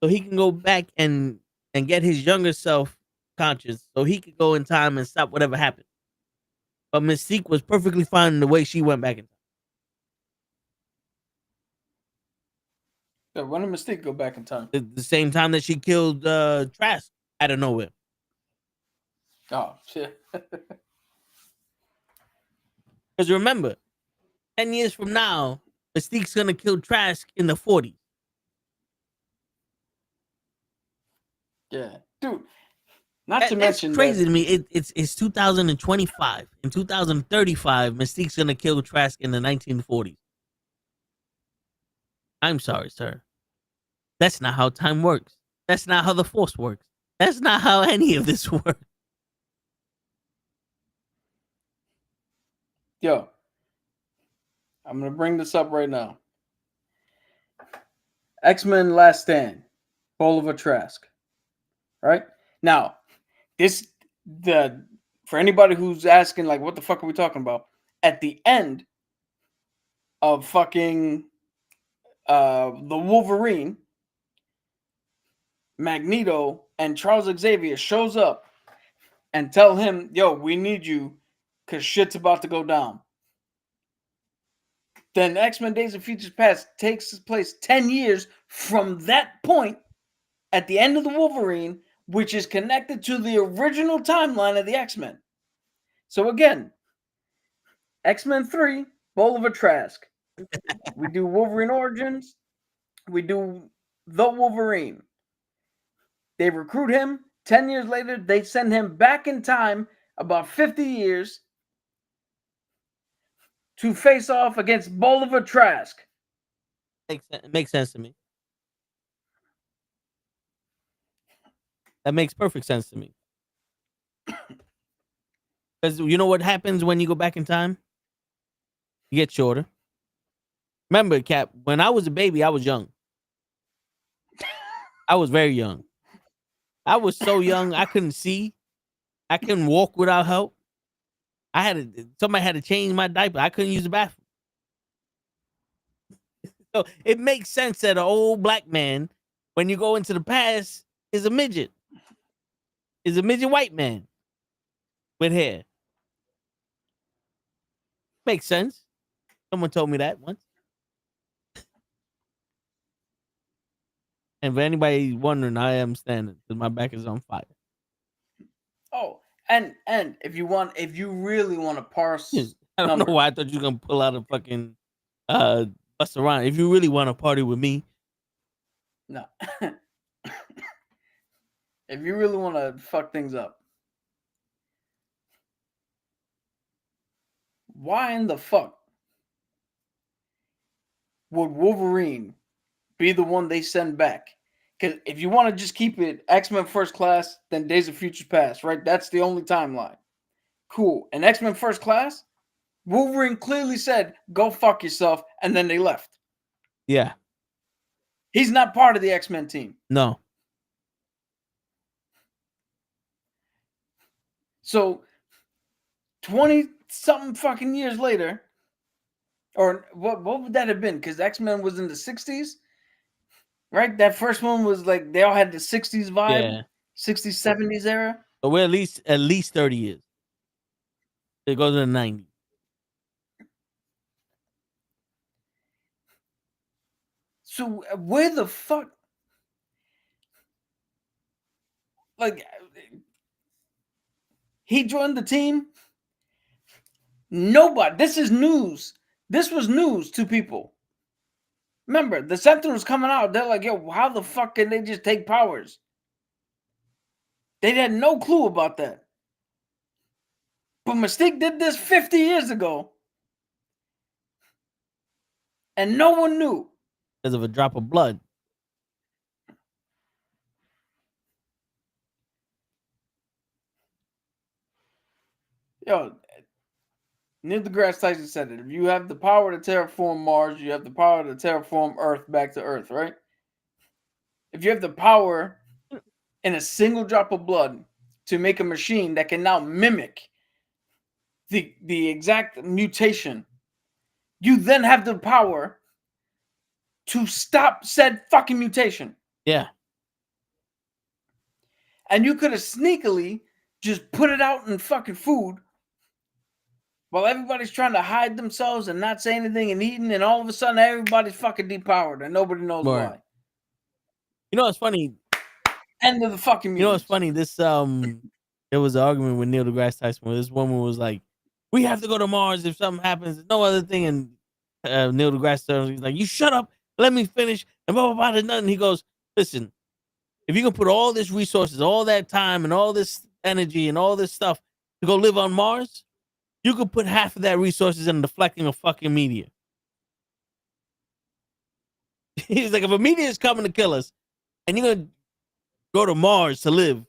so he can go back and get his younger self conscious, so he could go in time and stop whatever happened. But Mystique was perfectly fine in the way she went back in time. Yeah, when did Mystique go back in time? The same time that she killed Trask out of nowhere. Oh, shit. Because remember, 10 years from now, Mystique's going to kill Trask in the 40s. Yeah. Dude, not to mention That's crazy to me. It's 2025. In 2035, Mystique's going to kill Trask in the 1940s. I'm sorry, sir. That's not how time works. That's not how the Force works. That's not how any of this works. Yo, I'm going to bring this up right now. X-Men Last Stand, Bolivar Trask. Right? Now, for anybody who's asking, like, what the fuck are we talking about? At the end of fucking the Wolverine, Magneto and Charles Xavier shows up and tell him, yo, we need you because shit's about to go down. Then X-Men Days of Futures Past takes place 10 years from that point at the end of the Wolverine, which is connected to the original timeline of the X-Men. So again, X-Men 3, Bolivar Trask. We do Wolverine Origins. We do The Wolverine. They recruit him. 10 years later, they send him back in time about 50 years to face off against Bolivar Trask. Makes sense to me. That makes perfect sense to me. Because you know what happens when you go back in time? You get shorter. Remember, Cap, when I was a baby, I was young. I was very young. I was so young, I couldn't see. I couldn't walk without help. Somebody had to change my diaper. I couldn't use the bathroom. So it makes sense that an old black man, when you go into the past, is a midget. Is a midget white man with hair. Makes sense. Someone told me that once. And for anybody wondering, I am standing because my back is on fire. Oh, and if you really want to parse, I don't know why I thought you were gonna pull out a fucking bust around. If you really want to party with me, no. If you really want to fuck things up, why in the fuck would Wolverine be the one they send back? Because if you want to just keep it X-Men First Class, then Days of Futures Past, right? That's the only timeline. Cool. And X-Men First Class, Wolverine clearly said, go fuck yourself, and then they left. Yeah. He's not part of the X-Men team. No. So 20-something fucking years later, or what would that have been? Because X-Men was in the 60s, right? That first one was like, they all had the 60s vibe, Yeah. 60s, 70s era. So we're at least 30 years. It goes to the 90s. So where the fuck? Like, he joined the team. Nobody. This is news. This was news to people. Remember, the Sentinels coming out. They're like, yo, how the fuck can they just take powers? They had no clue about that. But Mystique did this 50 years ago. And no one knew. Because of a drop of blood. Yo, Neil deGrasse Tyson said it. If you have the power to terraform Mars, you have the power to terraform Earth back to Earth, right? If you have the power in a single drop of blood to make a machine that can now mimic the exact mutation, you then have the power to stop said fucking mutation. Yeah. And you could have sneakily just put it out in fucking food while everybody's trying to hide themselves and not say anything and eating, and all of a sudden everybody's fucking depowered and nobody knows why. You know what's funny? End of the fucking mutants. You know what's funny? This there was an argument with Neil deGrasse Tyson where this woman was like, "We have to go to Mars if something happens. There's no other thing." And Neil deGrasse Tyson was like, "You shut up, let me finish." And blah blah blah. There's nothing. He goes, "Listen, if you can put all this resources, all that time, and all this energy and all this stuff to go live on Mars, you could put half of that resources in deflecting a fucking meteor." He's like, if a meteor is coming to kill us, and you're gonna go to Mars to live,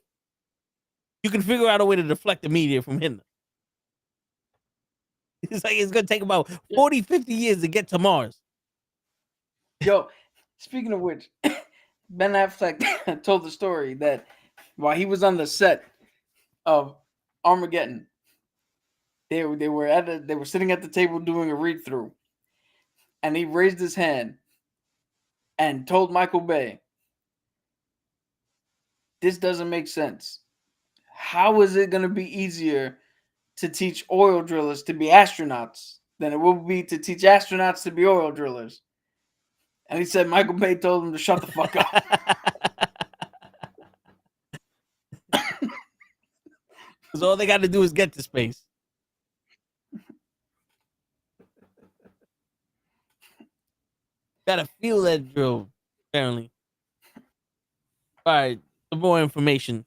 you can figure out a way to deflect the meteor from hitting us. It's like it's gonna take about 40, 50 years to get to Mars. Yo, speaking of which, Ben Affleck told the story that while he was on the set of Armageddon, they were sitting at the table doing a read through, and he raised his hand and told Michael Bay, "This doesn't make sense. How is it going to be easier to teach oil drillers to be astronauts than it will be to teach astronauts to be oil drillers?" And he said Michael Bay told him to shut the fuck up. Because all they got to do is get to space. Gotta feel that drill, apparently. All right, some more information.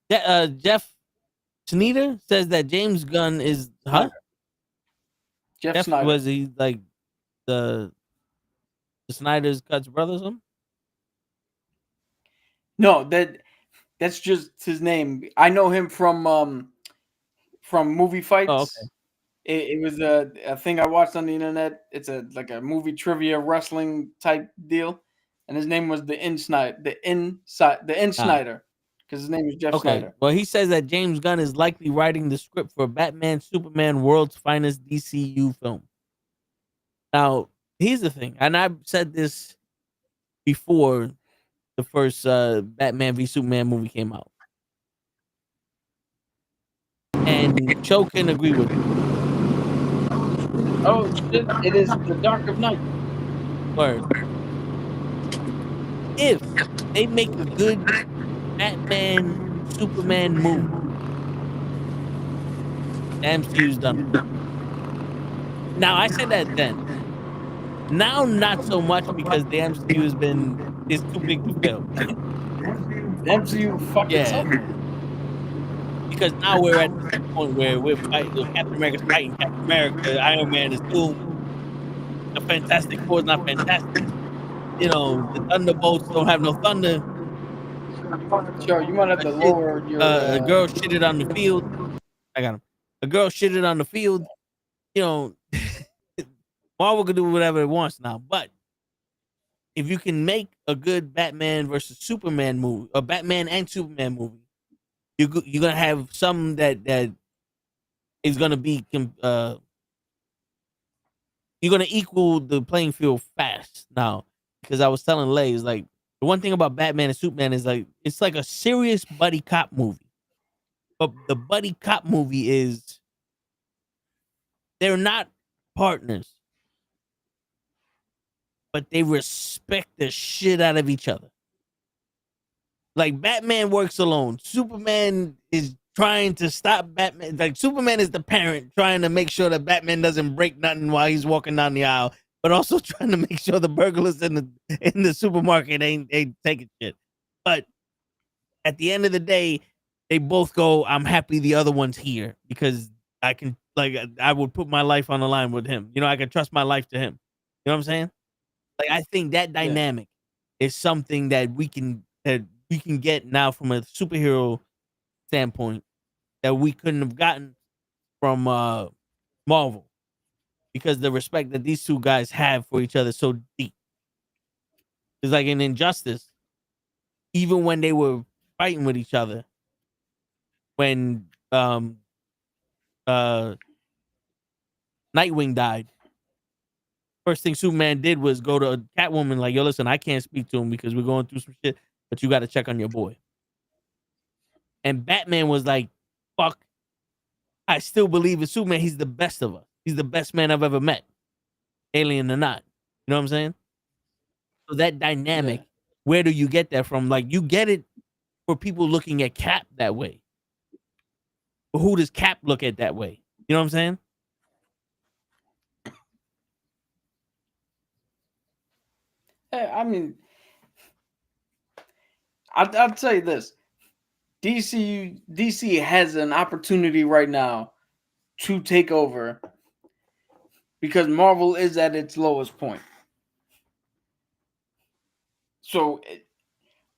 Jeff Snyder says that James Gunn is Jeff Snyder. Was he like the Snyder's Cuts brother or something? No, that's just his name. I know him from movie fights. Oh, okay. It was a thing I watched on the internet. It's like a movie trivia wrestling type deal, and his name was the Snyder, because his name is Jeff Snyder. Well, he says that James Gunn is likely writing the script for Batman Superman World's Finest DCU film. Now, here's the thing, and I've said this before the first Batman v Superman movie came out, and Cho can agree with me. Oh, it is The Dark of Night. Word. If they make a good Batman Superman movie, the MCU's done. Now, I said that then. Now, not so much, because the MCU is too big to fail. The MCU fucking something. Because now we're at the point where we're fighting. Captain America's fighting Captain America. Iron Man is doomed. The Fantastic Four is not fantastic. You know, the Thunderbolts don't have no thunder. Sure, you might have to lower your. A girl shitted on the field. I got him. A girl shitted on the field. You know, Marvel can do whatever it wants now. But if you can make a good Batman versus Superman movie, or Batman and Superman movie, you're gonna have some that is gonna be you're gonna equal the playing field fast now. Because I was telling Lay, is like the one thing about Batman and Superman is like it's like a serious buddy cop movie, but the buddy cop movie is – they're not partners. but they respect the shit out of each other. Like Batman works alone. Superman is trying to stop Batman. Like Superman is the parent trying to make sure that Batman doesn't break nothing while he's walking down the aisle, but also trying to make sure the burglars in the supermarket ain't taking shit. But at the end of the day, they both go, I'm happy the other one's here because I can, like, I would put my life on the line with him. You know, I can trust my life to him. You know what I'm saying? Like, I think that dynamic is something that we can get now from a superhero standpoint that we couldn't have gotten from Marvel, because the respect that these two guys have for each other is so deep. It's like in Injustice, even when they were fighting with each other, when Nightwing died, first thing Superman did was go to Catwoman like, yo, listen, I can't speak to him because we're going through some shit, but you got to check on your boy. And Batman was like, fuck, I still believe in Superman. He's the best of us. He's the best man I've ever met, alien or not. You know what I'm saying? So that dynamic, where do you get that from? Like, you get it for people looking at Cap that way. But who does Cap look at that way? You know what I'm saying? I mean, I'll tell you this. DC has an opportunity right now to take over because Marvel is at its lowest point. So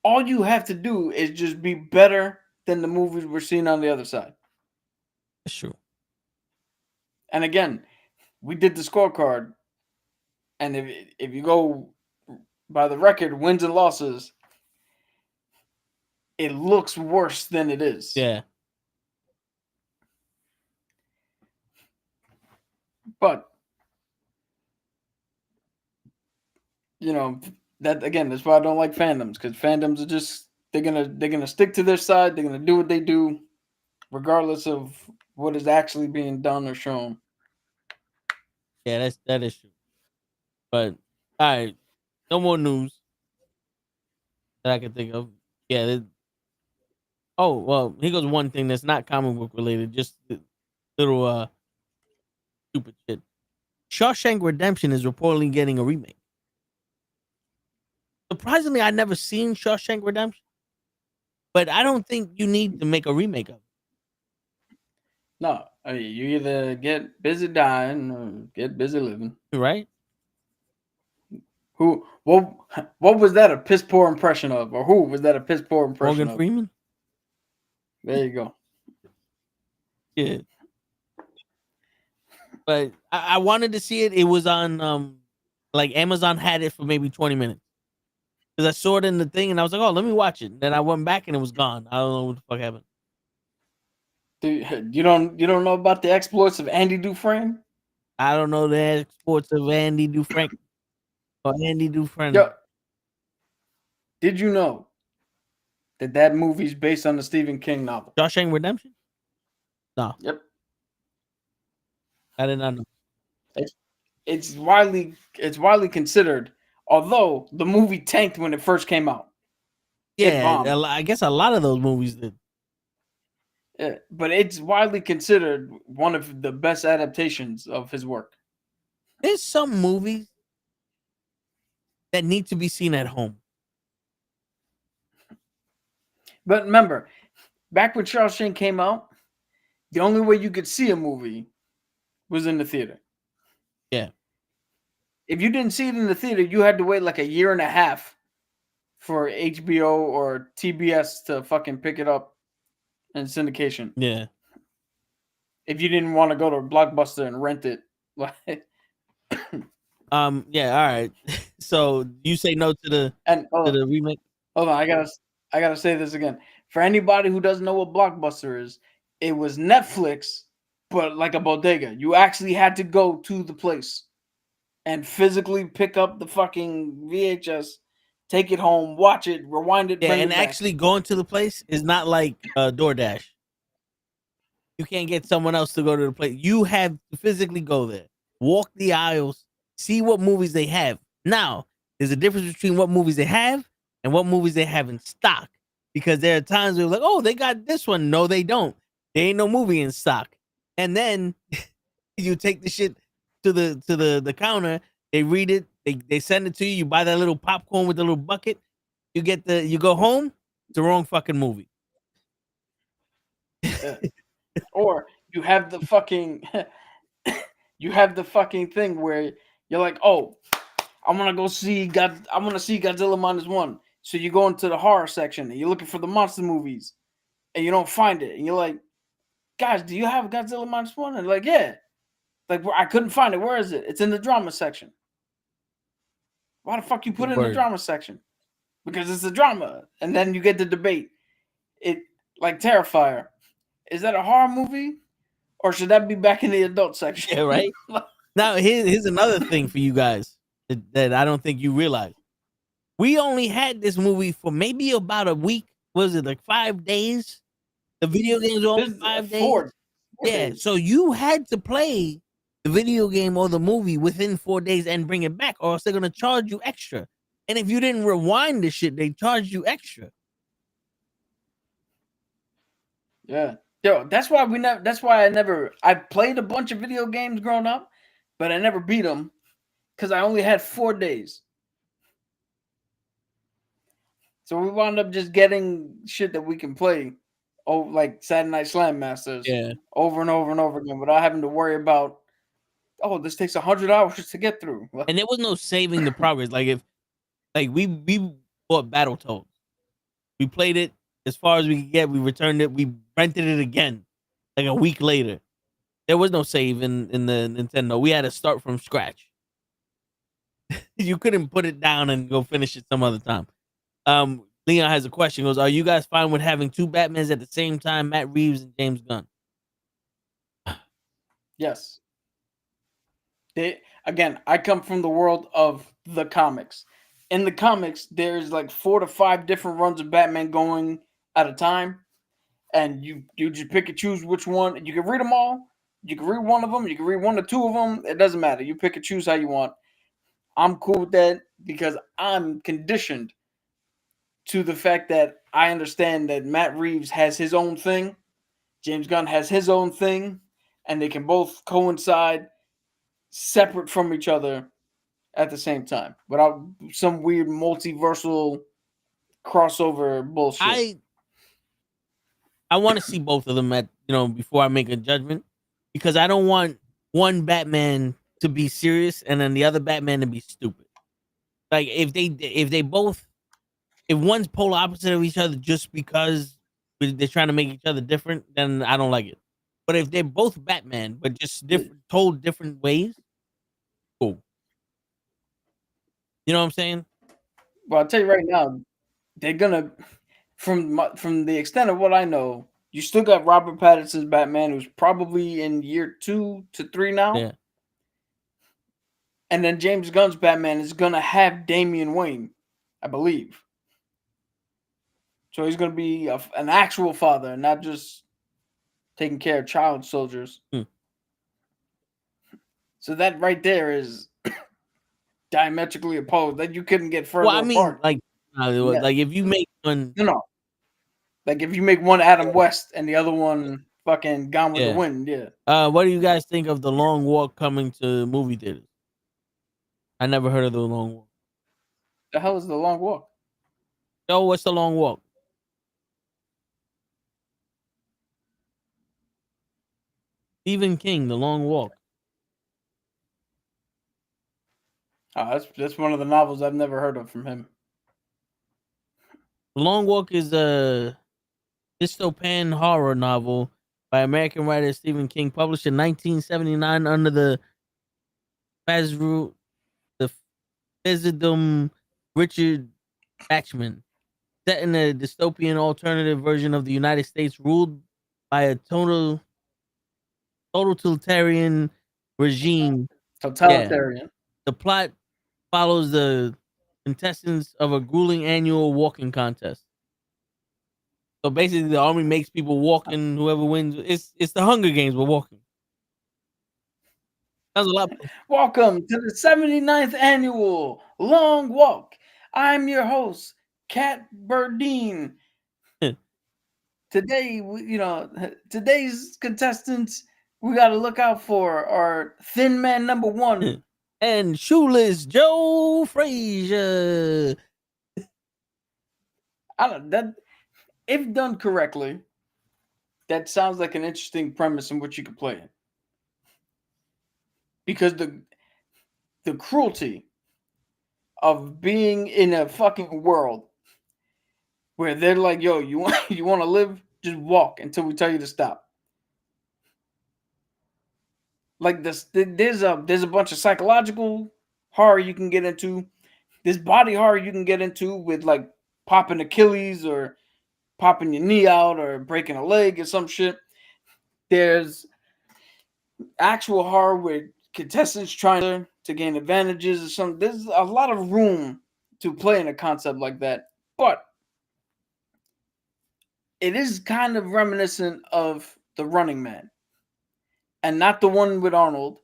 all you have to do is just be better than the movies we're seeing on the other side. That's true. And again, we did the scorecard, and if you go by the record, wins and losses, it looks worse than it is. Yeah. But you know, that again, that's why I don't like fandoms, because fandoms are just they're gonna stick to their side, they're gonna do what they do, regardless of what is actually being done or shown. Yeah, that is true. But all right, no more news that I can think of. Yeah. Oh well, here goes one thing that's not comic book related, just little stupid shit. Shawshank Redemption is reportedly getting a remake. Surprisingly, I never seen Shawshank Redemption, but I don't think you need to make a remake of it. No, I mean, you either get busy dying or get busy living. Right? What was that a piss poor impression of, or who was that a piss poor impression Morgan of? Freeman? There you go. Yeah. But I wanted to see it. It was on like Amazon had it for maybe 20 minutes. Because I saw it in the thing and I was like, oh, let me watch it. Then I went back and it was gone. I don't know what the fuck happened. Dude, you don't know about the exploits of Andy Dufresne? I don't know the exploits of Andy Dufresne. Or Andy Dufresne. Yo, did you know that movie's based on the Stephen King novel? Shawshank Redemption? No. Yep. I did not know. It's widely considered, although the movie tanked when it first came out. Yeah, I guess a lot of those movies did. Yeah, but it's widely considered one of the best adaptations of his work. There's some movies that need to be seen at home. But remember, back when Shawshank came out, the only way you could see a movie was in the theater. Yeah. If you didn't see it in the theater, you had to wait like a year and a half for HBO or TBS to fucking pick it up in syndication. Yeah. If you didn't want to go to a Blockbuster and rent it. Yeah, all right. So you say no to the remake? Hold on, I gotta say this again. For anybody who doesn't know what Blockbuster is, it was Netflix, but like a bodega. You actually had to go to the place and physically pick up the fucking VHS, take it home, watch it, rewind it. Yeah, and actually going to the place is not like DoorDash. You can't get someone else to go to the place. You have to physically go there, walk the aisles, see what movies they have, Now, there's a difference between what movies they have and what movies they have in stock. Because there are times where like, oh, they got this one. No, they don't. There ain't no movie in stock. And then you take the shit to the counter, they read it, they send it to you, you buy that little popcorn with the little bucket, you go home, it's the wrong fucking movie. Or you have the fucking thing where you're like, oh, I want to see Godzilla -1. So you go into the horror section and you're looking for the monster movies and you don't find it. And you're like, guys, do you have Godzilla -1? And they're like, yeah. Like, I couldn't find it. Where is it? It's in the drama section. Why the fuck you put it in the drama section? Because it's a drama. And then you get the debate. It like Terrifier. Is that a horror movie? Or should that be back in the adult section? Yeah, right? Now, here's another thing for you guys that I don't think you realize. We only had this movie for maybe about a week. Was it like 5 days? The video games were only 5 days. 4 yeah, days. So you had to play the video game or the movie within 4 days and bring it back, or else they're gonna charge you extra. And if you didn't rewind the shit, they charged you extra. Yeah. Yo, that's why I played a bunch of video games growing up, but I never beat them because I only had 4 days. So we wound up just getting shit that we can play, like Saturday Night Slam Masters, over and over and over again, without having to worry about, oh, this takes 100 hours to get through. And there was no saving the progress. Like we bought Battletoads, we played it as far as we could get. We returned it. We rented it again, like a week later. There was no save in the Nintendo. We had to start from scratch. You couldn't put it down and go finish it some other time. Leon has a question. He goes, are you guys fine with having two Batmans at the same time, Matt Reeves and James Gunn? Yes. I come from the world of the comics. In the comics, there's like 4 to 5 different runs of Batman going at a time, and you just pick and choose which one. You can read them all. You can read one of them. You can read 1 or 2 of them. It doesn't matter. You pick and choose how you want. I'm cool with that because I'm conditioned to the fact that I understand that Matt Reeves has his own thing, James Gunn has his own thing, and they can both coincide separate from each other at the same time without some weird multiversal crossover bullshit. I want to see both of them before I make a judgment, because I don't want one Batman to be serious and then the other Batman to be stupid. Like if one's polar opposite of each other just because they're trying to make each other different, then I don't like it. But if they're both Batman but just told different ways, cool. You know what I'm saying? Well, I'll tell you right now, they're gonna, from the extent of what I know, you still got Robert Pattinson's Batman, who's probably in year 2 to 3 now. Yeah. And then James Gunn's Batman is gonna have Damian Wayne, I believe. So he's gonna be an actual father, not just taking care of child soldiers. So that right there is diametrically opposed. That you couldn't get further apart. Like if you make one, like if you make one Adam West and the other one fucking Gone with the Wind, What do you guys think of The Long Walk coming to movie theaters? I never heard of The Long Walk. The hell is The Long Walk? Oh, what's The Long Walk? Stephen King, The Long Walk. That's one of the novels I've never heard of from him. The Long Walk is a dystopian horror novel by American writer Stephen King, published in 1979 under the pseudonym Richard Bachman, set in a dystopian alternative version of the United States ruled by a totalitarian regime. Totalitarian. The plot follows the contestants of a grueling annual walking contest. So basically, the army makes people walk, and whoever wins, it's the Hunger Games. We're walking. Sounds a lot. Welcome to the 79th annual Long Walk. I'm your host, Kat Burdine. Today, today's contestants we got to look out for are Thin Man number 1 and Shoeless Joe Frazier. I don't that if done correctly, that sounds like an interesting premise in which you could play it. Because the cruelty of being in a fucking world where they're like, yo, you want to live? Just walk until we tell you to stop. Like this, there's a bunch of psychological horror you can get into. There's body horror you can get into with like popping Achilles or popping your knee out or breaking a leg or some shit. There's actual horror with contestants trying to gain advantages or something. There's a lot of room to play in a concept like that. But it is kind of reminiscent of The Running Man. And not the one with Arnold.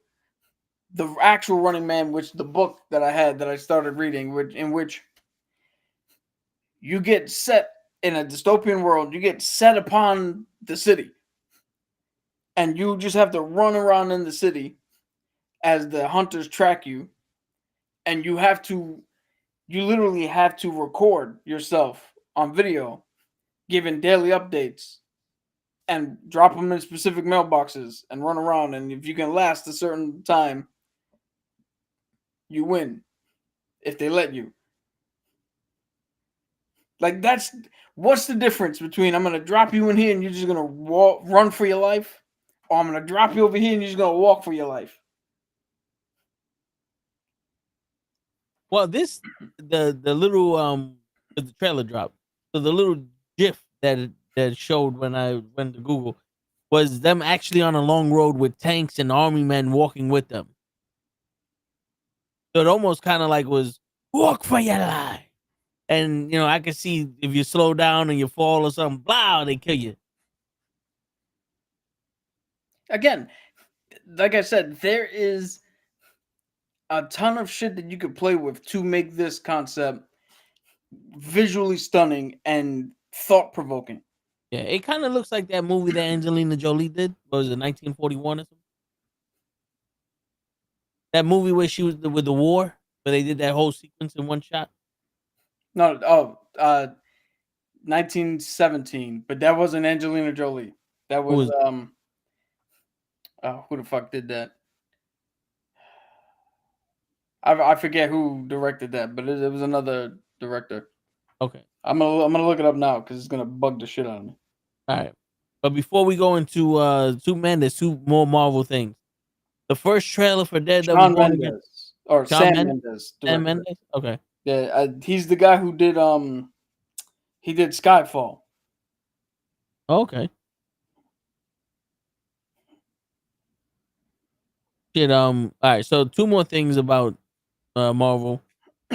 The actual Running Man, which the book that I had that I started reading, in which you get set in a dystopian world, you get set upon the city. And you just have to run around in the city as the hunters track you. And you literally have to record yourself on video, giving daily updates and drop them in specific mailboxes and run around. And if you can last a certain time, you win. If they let you. Like what's the difference between I'm going to drop you in here and you're just going to run for your life? Or I'm going to drop you over here and you're just going to walk for your life? Well, the little the trailer drop. So the little GIF that showed when I went to Google was them actually on a long road with tanks and army men walking with them. So it almost kind of like was walk for your life. And I could see if you slow down and you fall or something, blah, they kill you. Again, like I said, there is a ton of shit that you could play with to make this concept visually stunning and thought-provoking. Yeah, it kind of looks like that movie that Angelina Jolie did. What was it, 1941 or something? That movie where she was with the war, where they did that whole sequence in one shot. No, 1917, but that wasn't Angelina Jolie. That was who the fuck did that? I forget who directed that, but it was another director. Okay, I'm gonna look it up now because it's gonna bug the shit out of me. All right, but before we go into Superman, there's two more Marvel things. The first trailer for Daredevil. Shawn Mendes or Sam Mendes. Sam Mendes. Okay. Yeah, he's the guy who did he did Skyfall. Okay. Shit. All right. So two more things about Marvel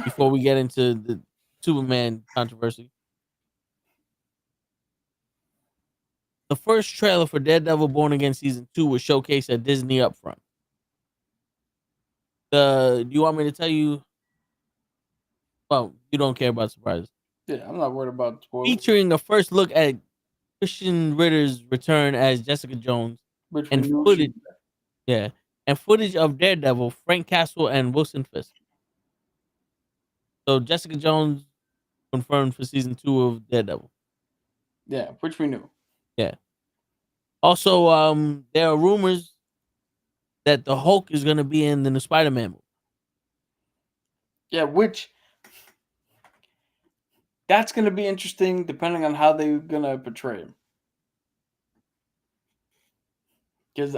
before we get into the Superman controversy. The first trailer for Daredevil Born Again Season 2 was showcased at Disney Upfront. Do you want me to tell you? Well, you don't care about surprises. Yeah, I'm not worried about spoilers. Featuring a first look at Christian Ritter's return as Jessica Jones, and footage. Yeah, and footage of Daredevil, Frank Castle, and Wilson Fisk. So Jessica Jones confirmed for season 2 of Daredevil. Yeah, which we knew. Yeah. Also, there are rumors that the Hulk is going to be in the new Spider-Man movie. Yeah, which that's going to be interesting depending on how they're going to portray him. Because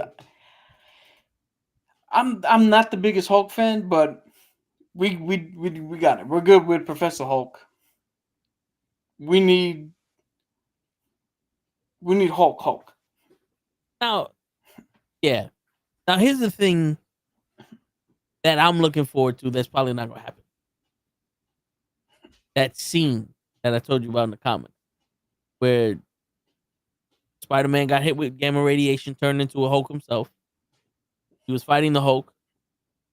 I'm not the biggest Hulk fan, but we got it. We're good with Professor Hulk. We need Hulk. Now, yeah. Now here's the thing that I'm looking forward to. That's probably not gonna happen. That scene that I told you about in the comics, where Spider-Man got hit with gamma radiation, turned into a Hulk himself. He was fighting the Hulk.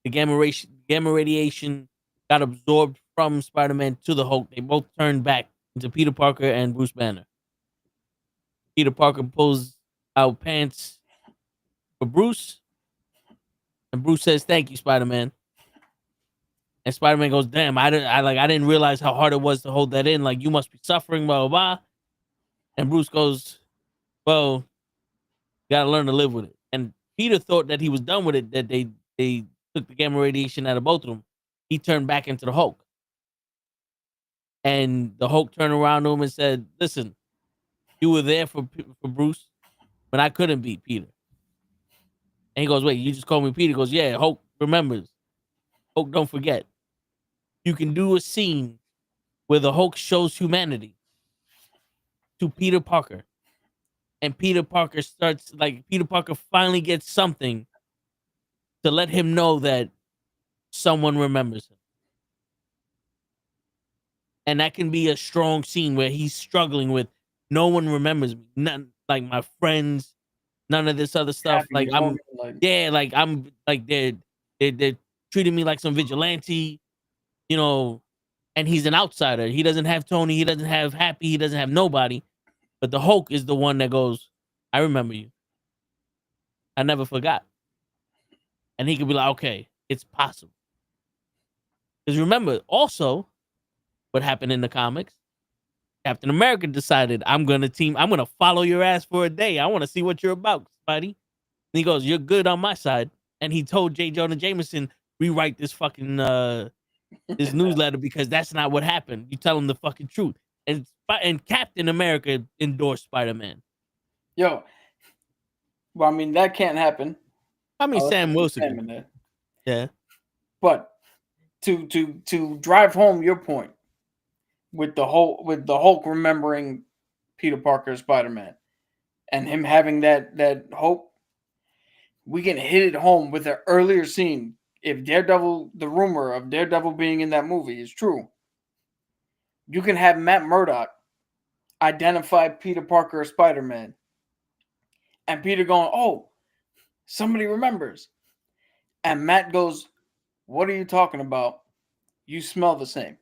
the gamma radiation got absorbed from Spider-Man to the Hulk. They both turned back into Peter Parker and Bruce Banner. Peter Parker pulls out pants for Bruce, and Bruce says, "Thank you, Spider-Man." And Spider-Man goes, "Damn, I didn't realize how hard it was to hold that in. Like, you must be suffering, blah blah blah." And Bruce goes, "Well, you gotta learn to live with it." And Peter thought that he was done with it, that they took the gamma radiation out of both of them. He turned back into the Hulk. And the Hulk turned around to him and said, "Listen, you were there for Bruce, but I couldn't be Peter." And he goes, "Wait, you just called me Peter?" He goes, "Yeah, Hulk remembers. Hulk don't forget. You can do a scene where the Hulk shows humanity to Peter Parker. And Peter Parker finally gets something to let him know that someone remembers him." And that can be a strong scene where he's struggling with, no one remembers me. None, like my friends, none of this other stuff. Happy moment, They're treating me like some vigilante, you know, and he's an outsider. He doesn't have Tony, he doesn't have Happy, he doesn't have nobody. But the Hulk is the one that goes, "I remember you. I never forgot." And he could be like, "Okay, it's possible." Because remember, also, what happened in the comics, Captain America decided, I'm gonna follow your ass for a day. I want to see what you're about, Spidey. And he goes, "You're good on my side." And he told J. Jonah Jameson, rewrite this fucking this newsletter, because that's not what happened. You tell him the fucking truth. And Captain America endorsed Spider-Man. Yo, well, I mean, that can't happen. I mean, Sam Wilson. Sam in there. Yeah. But to drive home your point with the Hulk remembering Peter Parker, Spider-Man, and him having that hope, we can hit it home with an earlier scene. If Daredevil, the rumor of Daredevil being in that movie is true, you can have Matt Murdock identify Peter Parker as Spider-Man, and Peter going, "Oh, somebody remembers," and Matt goes, "What are you talking about? You smell the same."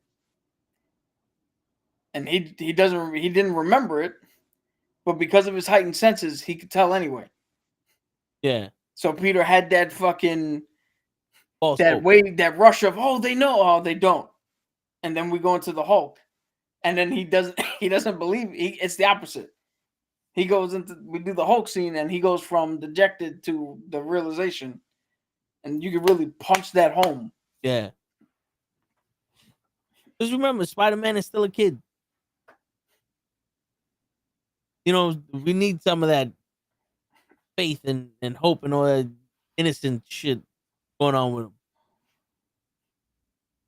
And he didn't remember it, but because of his heightened senses, he could tell anyway. Yeah. So Peter had that fucking Also, that rush of, "Oh, they know," "Oh, they don't," and then we go into the Hulk, and then he doesn't believe. It's the opposite. We do the Hulk scene, and he goes from dejected to the realization, and you can really punch that home. yeah. Just remember, Spider-Man is still a kid. You know, we need some of that faith and hope and all that innocent shit going on with him.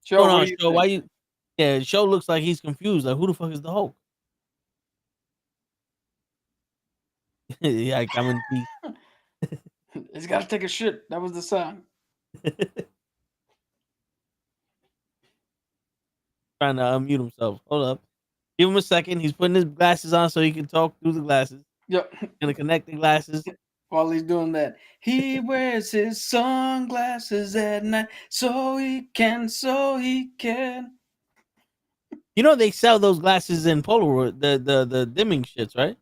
Joe, Going on, Show? Why you? Yeah, Show looks like he's confused. Like, who the fuck is the Hulk? Yeah, I'm in peace. He's got to take a shit. That was the sign. Trying to unmute himself. Hold up. Give him a second. He's putting his glasses on so he can talk through the glasses. Yep. Gonna connect the glasses. While he's doing that, he wears his sunglasses at night so he can. You know they sell those glasses in Polaroid, the dimming shits, right?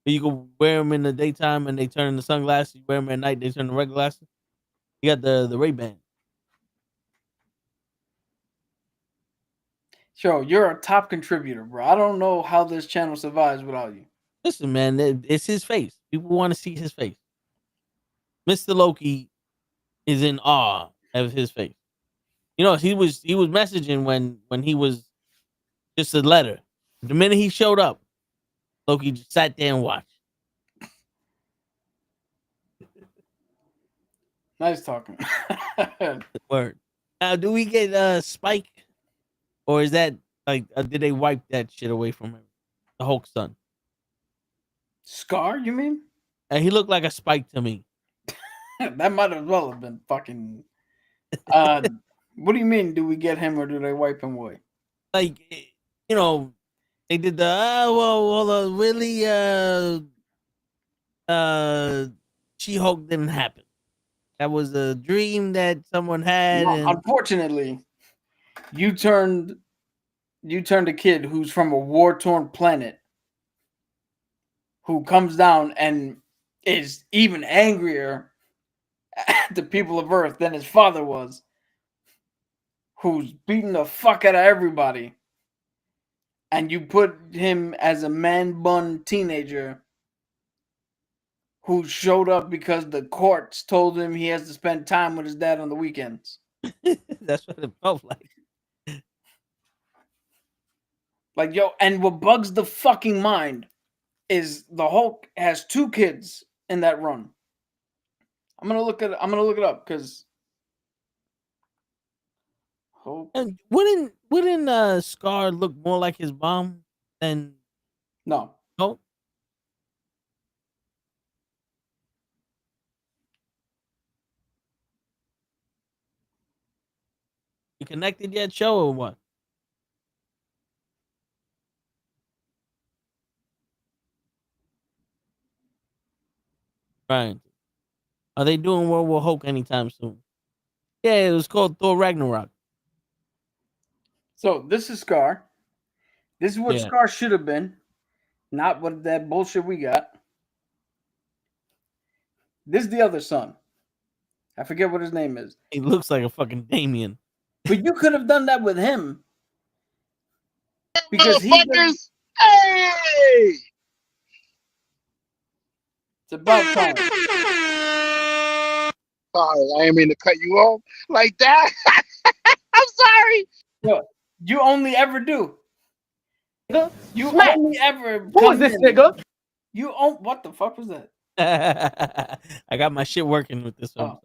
You can wear them in the daytime and they turn into sunglasses. You wear them at night, they turn to regular glasses. You got the Ray-Ban. Joe, you're a top contributor, bro. I don't know how this channel survives without you. Listen, man, it's his face. People want to see his face. Mr. Loki is in awe of his face. You know, he was messaging when he was just a letter. The minute he showed up, Loki just sat there and watched. Nice talking. Word. Now, do we get Spike, or is that like did they wipe that shit away from him? The Hulk son. Scar, you mean? And he looked like a Spike to me. That might as well have been fucking. What do you mean? Do we get him or do they wipe him away? Like, you know, they did the really She-Hulk didn't happen. That was a dream that someone had. No, And unfortunately, you turned a kid who's from a war-torn planet who comes down and is even angrier at the people of Earth than his father was, who's beating the fuck out of everybody. And you put him as a man-bun teenager who showed up because the courts told him he has to spend time with his dad on the weekends. that's what it felt like. Like, yo, and what bugs the fucking mind is the Hulk has 2 kids in that run. I'm gonna look it up because Hulk. And wouldn't Scar look more like his mom than No. Hulk? You connected yet, show or what? Right. Are they doing World War Hulk anytime soon? Yeah, it was called Thor Ragnarok. So this is Scar. This is what Yeah. Scar should have been, not what that bullshit we got. This is the other son. I forget what his name is. He looks like a fucking Damien. But you could have done that with him. Because Motherfuckers! Hey! It's about time. Sorry, I didn't mean to cut you off like that. I'm sorry. Yo, you only ever do. You Smack. only ever. Who is this nigga? What the fuck was that? I got my shit working with this one.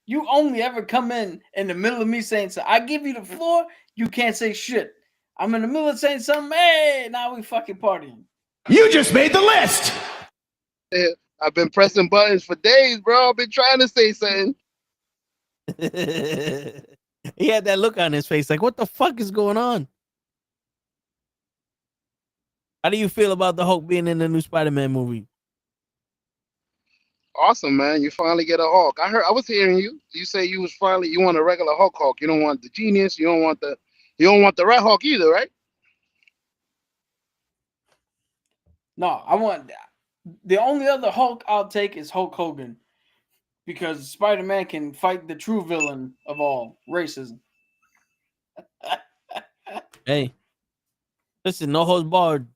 You only ever come in the middle of me saying, so I give you the floor, you can't say shit. I'm in the middle of saying something, hey, now we fucking partying. You just made the list. I've been pressing buttons for days, bro. I've been trying to say something. He had that look on his face, like, what the fuck is going on? How do you feel about the Hulk being in the new Spider-Man movie? Awesome, man. You finally get a Hulk. I was hearing you. You say you want a regular Hulk. You don't want the genius. You don't want the Red Hulk either, right? No, I want the only other Hulk I'll take is Hulk Hogan. Because Spider-Man can fight the true villain of all, racism. Hey, listen, no holds barred.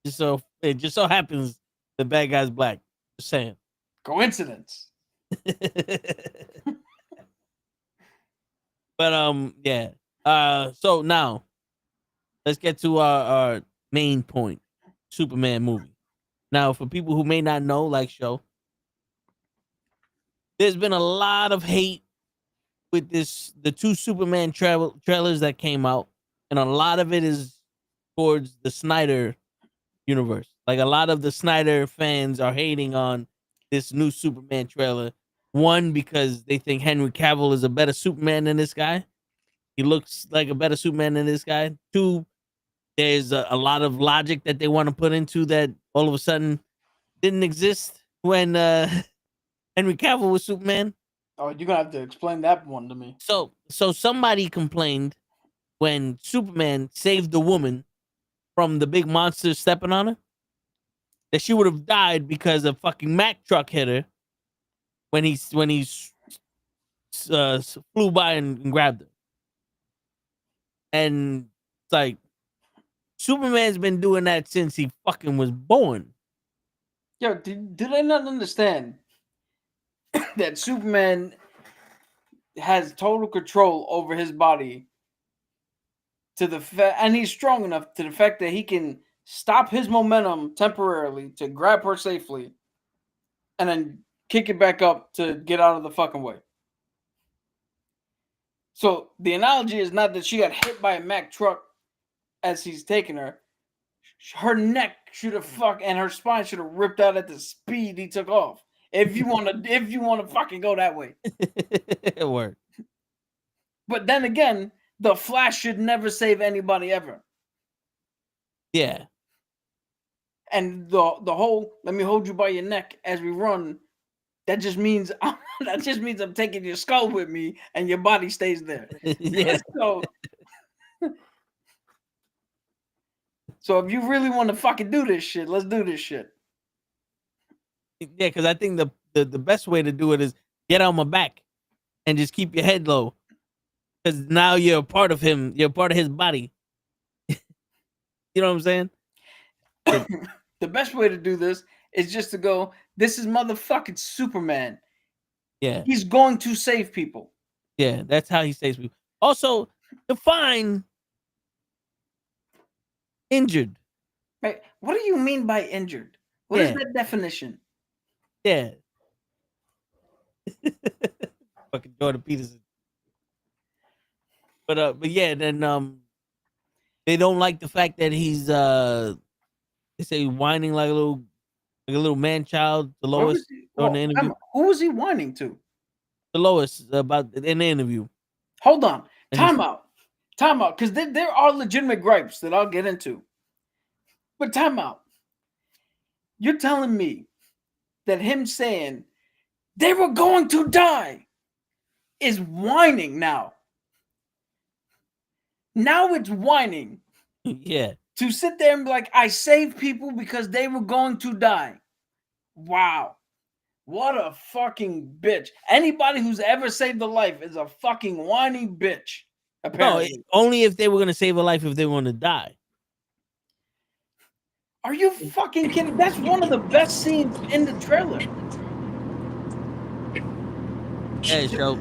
It just so happens the bad guy's black. Just saying. Coincidence. But yeah. So now let's get to our main point. Superman movie. Now, for people who may not know, like Show, there's been a lot of hate with the 2 Superman trailers that came out, and a lot of it is towards the Snyder universe. Like, a lot of the Snyder fans are hating on this new Superman trailer. One, because they think Henry Cavill is a better Superman than this guy. He looks like a better Superman than this guy. 2, there's a lot of logic that they want to put into that all of a sudden didn't exist when Henry Cavill was Superman. Oh, you're gonna have to explain that one to me. So somebody complained when Superman saved the woman from the big monster stepping on her that she would have died because a fucking Mack truck hit her when he flew by and grabbed her. And it's like, Superman's been doing that since he fucking was born. Yo, did I not understand that Superman has total control over his body to the and he's strong enough to the fact that he can stop his momentum temporarily to grab her safely and then kick it back up to get out of the fucking way. So the analogy is not that she got hit by a Mack truck as he's taking her. Her neck should have and her spine should have ripped out at the speed he took off. If you want to fucking go that way. Word. But then again, the Flash should never save anybody ever. Yeah. And the whole let me hold you by your neck as we run That just means I'm taking your skull with me, and your body stays there. Yes. So if you really want to fucking do this shit, let's do this shit. Yeah, because I think the best way to do it is get on my back and just keep your head low. Because now you're a part of him. You're a part of his body. You know what I'm saying? The best way to do this is just to go, this is motherfucking Superman. Yeah. He's going to save people. Yeah, that's how he saves people. Also, define injured. Right? What do you mean by injured? What is that definition? Yeah. Fucking Jordan Peterson. But yeah, then they don't like the fact that he's they say whining like a little man child to Lois during the interview. Who was he whining to? To Lois about in the interview. Hold on. Time out. Because there are legitimate gripes that I'll get into. But time out. You're telling me that him saying they were going to die is whining now. Now it's whining. Yeah. To sit there and be like, I saved people because they were going to die. Wow. What a fucking bitch. Anybody who's ever saved a life is a fucking whining bitch. Apparently. No, only if they were going to save a life if they were going to die. Are you fucking kidding? That's one of the best scenes in the trailer. Yeah, so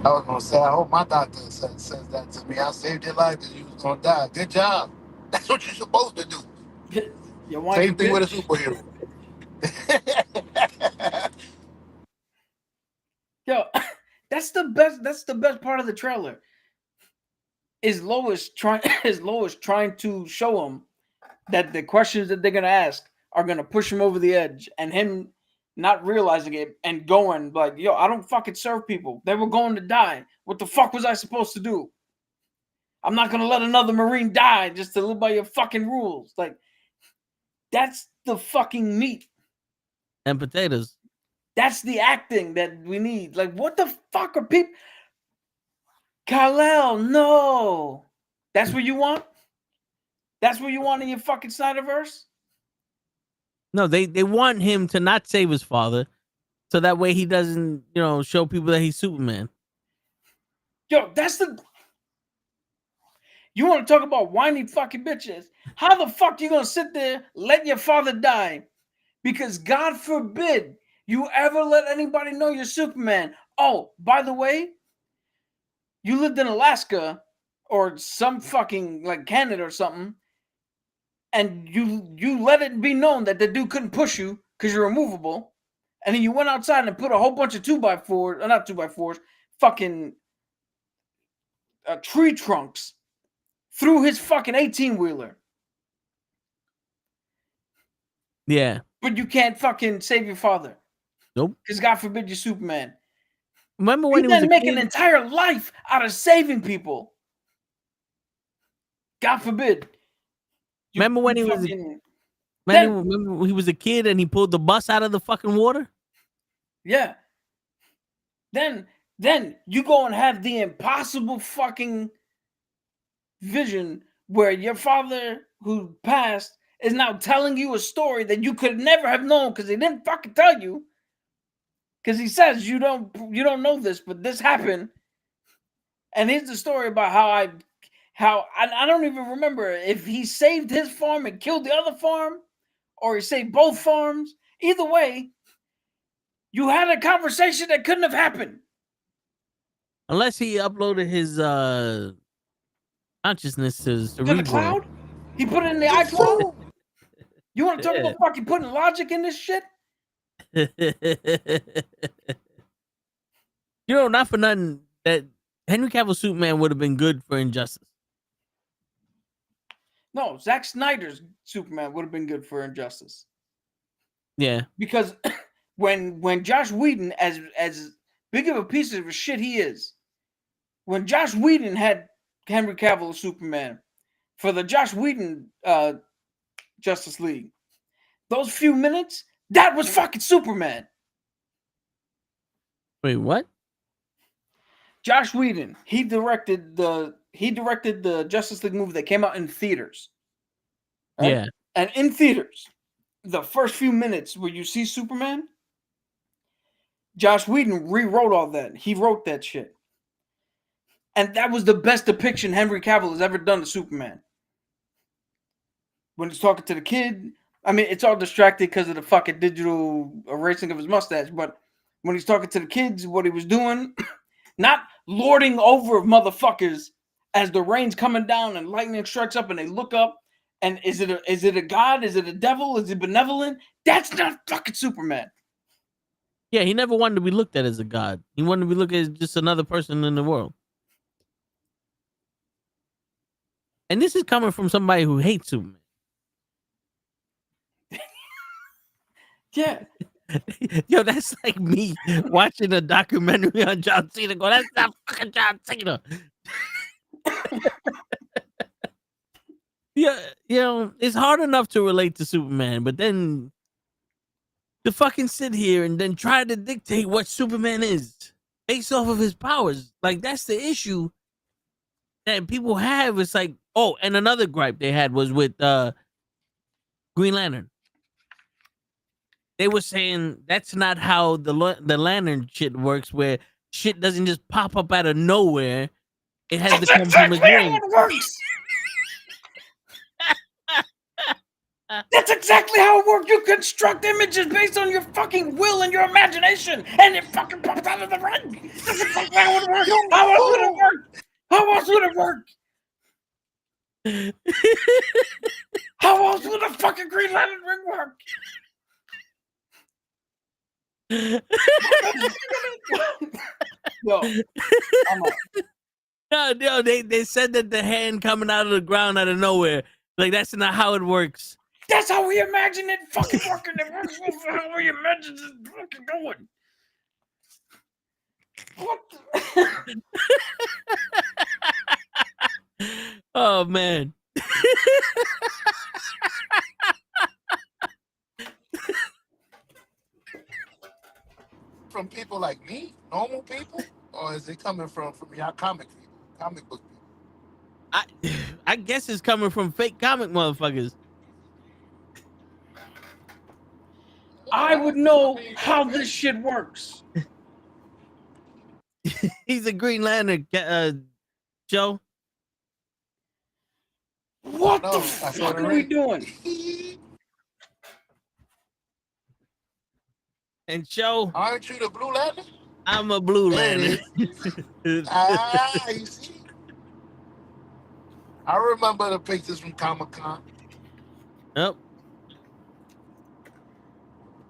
I was gonna say, I hope my doctor says that to me. I saved your life because you was gonna die. Good job. That's what you're supposed to do. Same thing with a superhero. Yo, that's the best. That's the best part of the trailer. Is Lois trying to show him that the questions that they're gonna ask are gonna push him over the edge, and him not realizing it and going like, yo, I don't fucking serve people. They were going to die. What the fuck was I supposed to do? I'm not going to let another Marine die just to live by your fucking rules. Like, that's the fucking meat. And potatoes. That's the acting that we need. Like, what the fuck are people? Kal-El, no. That's what you want? That's what you want in your fucking Snyderverse? No, they want him to not save his father, so that way he doesn't, show people that he's Superman. Yo, that's the. You want to talk about whiny fucking bitches? How the fuck you gonna sit there, let your father die, because God forbid you ever let anybody know you're Superman? Oh, by the way, you lived in Alaska or some fucking like Canada or something. And you let it be known that the dude couldn't push you because you're removable, and then you went outside and put a whole bunch of 2x4s, not 2x4s, fucking tree trunks through his fucking 18-wheeler. Yeah. But you can't fucking save your father. Nope. Because God forbid you're Superman. Remember when you he was then make an entire life out of saving people. God forbid. Remember when he was remember when he was a kid and he pulled the bus out of the fucking water? Yeah. Then you go and have the impossible fucking vision where your father who passed is now telling you a story that you could never have known because he didn't fucking tell you. Because he says you don't know this, but this happened. And here's the story about how I don't even remember if he saved his farm and killed the other farm or he saved both farms. Either way, you had a conversation that couldn't have happened. Unless he uploaded his consciousness to the cloud? He put it in the iCloud? You want to talk about fucking putting logic in this shit? Not for nothing, that Henry Cavill's Superman would have been good for Injustice. No, Zack Snyder's Superman would have been good for Injustice. Yeah. Because when Josh Whedon, as big of a piece of shit he is, when Josh Whedon had Henry Cavill as Superman for the Josh Whedon Justice League, those few minutes, that was fucking Superman. Wait, what? Josh Whedon, he directed the Justice League movie that came out in theaters. Right? Yeah. And in theaters, the first few minutes where you see Superman, Josh Whedon rewrote all that. He wrote that shit. And that was the best depiction Henry Cavill has ever done to Superman. When he's talking to the kid, I mean, it's all distracted because of the fucking digital erasing of his mustache. But when he's talking to the kids, what he was doing, not lording over motherfuckers as the rain's coming down and lightning strikes up and they look up. And is it a god? Is it a devil? Is it benevolent? That's not fucking Superman. Yeah, he never wanted to be looked at as a god. He wanted to be looked at as just another person in the world. And this is coming from somebody who hates Superman. Yeah. Yo, that's like me watching a documentary on John Cena. Go, that's not fucking John Cena. Yeah, you know, it's hard enough to relate to Superman, but then to fucking sit here and then try to dictate what Superman is based off of his powers. Like, that's the issue that people have. It's like, oh, and another gripe they had was with Green Lantern. They were saying that's not how the Lantern shit works, where shit doesn't just pop up out of nowhere. It has to come from his brain. It works. That's exactly how it works. You construct images based on your fucking will and your imagination, and it fucking pops out of the ring. That's exactly how it works. How else would it work? How else would it work? How else would a fucking Green Lantern ring work? Yo, No, they said that the hand coming out of the ground out of nowhere, like, that's not how it works. That's how we imagine it fucking working. It works how we imagine it fucking going. What the? Oh, man. From people like me, normal people, or is it coming from y'all comic book people? I guess it's coming from fake comic motherfuckers. I would know how this shit works. He's a Green Lantern, Joe. What No, the I said fuck it are we right. doing? And Joe, Aren't you the Blue Lantern? I'm a Blue There it Lantern. You see? I remember the pictures from Comic-Con. Yep.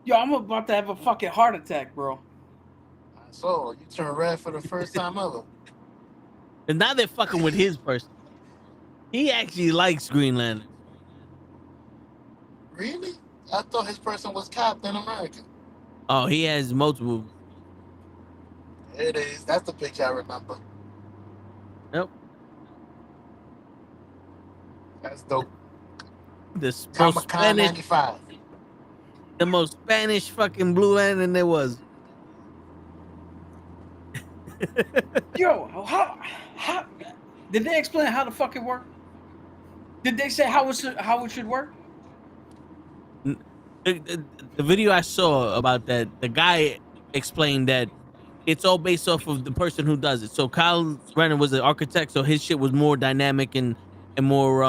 Yo, I'm about to have a fucking heart attack, bro. So you turned red for the first time ever. And now they're fucking with his person. He actually likes Green Lantern. Really? I thought his person was Captain America. Oh, he has multiple. It is. That's the picture I remember. Yep. That's dope. The most Comic-Con Spanish, 95. the most Spanish fucking Blue Lantern there was. Yo, how did they explain how the fuck it worked? Did they say how it should work? The video I saw about that, the guy explained that it's all based off of the person who does it. So Kyle Renner was an architect, so his shit was more dynamic and more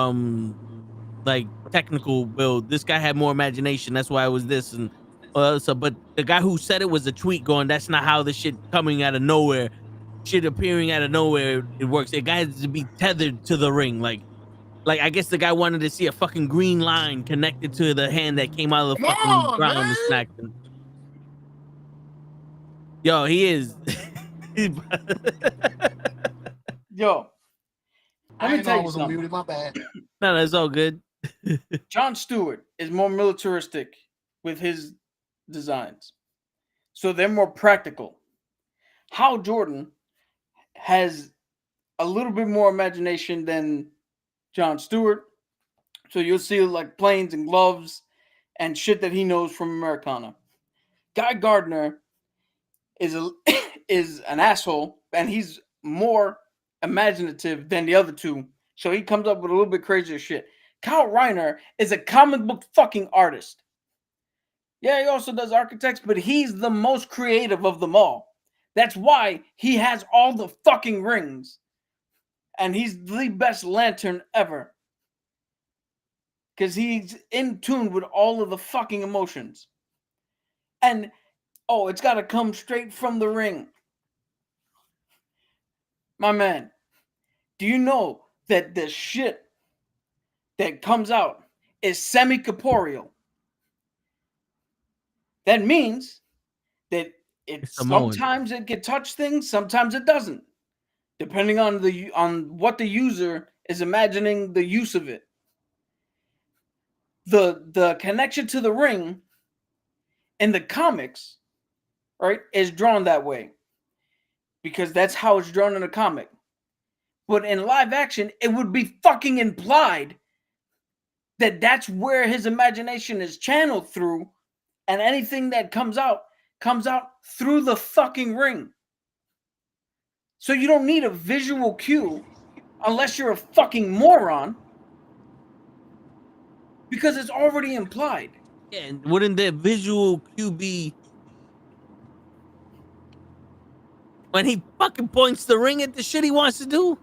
like technical build. This guy had more imagination. That's why it was this and so. But the guy who said it was a tweet going, that's not how the shit coming out of nowhere, shit appearing out of nowhere, it works. It got to be tethered to the ring, like I guess the guy wanted to see a fucking green line connected to the hand that came out of the Come fucking on, ground man. and smacked him. Yo, he is. Yo, let me I tell know I you was something. muted, my bad. No, that's all good. John Stewart is more militaristic with his designs, so they're more practical. Hal Jordan has a little bit more imagination than John Stewart, so you'll see like planes and gloves and shit that he knows from Americana. Guy Gardner is an asshole, and he's more imaginative than the other two. So he comes up with a little bit crazier shit. Kyle Reiner is a comic book fucking artist. Yeah, he also does architects, but he's the most creative of them all. That's why he has all the fucking rings. And he's the best lantern ever. Because he's in tune with all of the fucking emotions. And, oh, it's got to come straight from the ring. My man, do you know that the shit that comes out is semi-corporeal? That means that sometimes it can touch things, sometimes it doesn't, depending on what the user is imagining the use of it. The connection to the ring in the comics, right, is drawn that way because that's how it's drawn in a comic. But in live action, it would be fucking implied that that's where his imagination is channeled through, and anything that comes out through the fucking ring. So you don't need a visual cue unless you're a fucking moron, because it's already implied. Yeah, and wouldn't that visual cue be when he fucking points the ring at the shit he wants to do?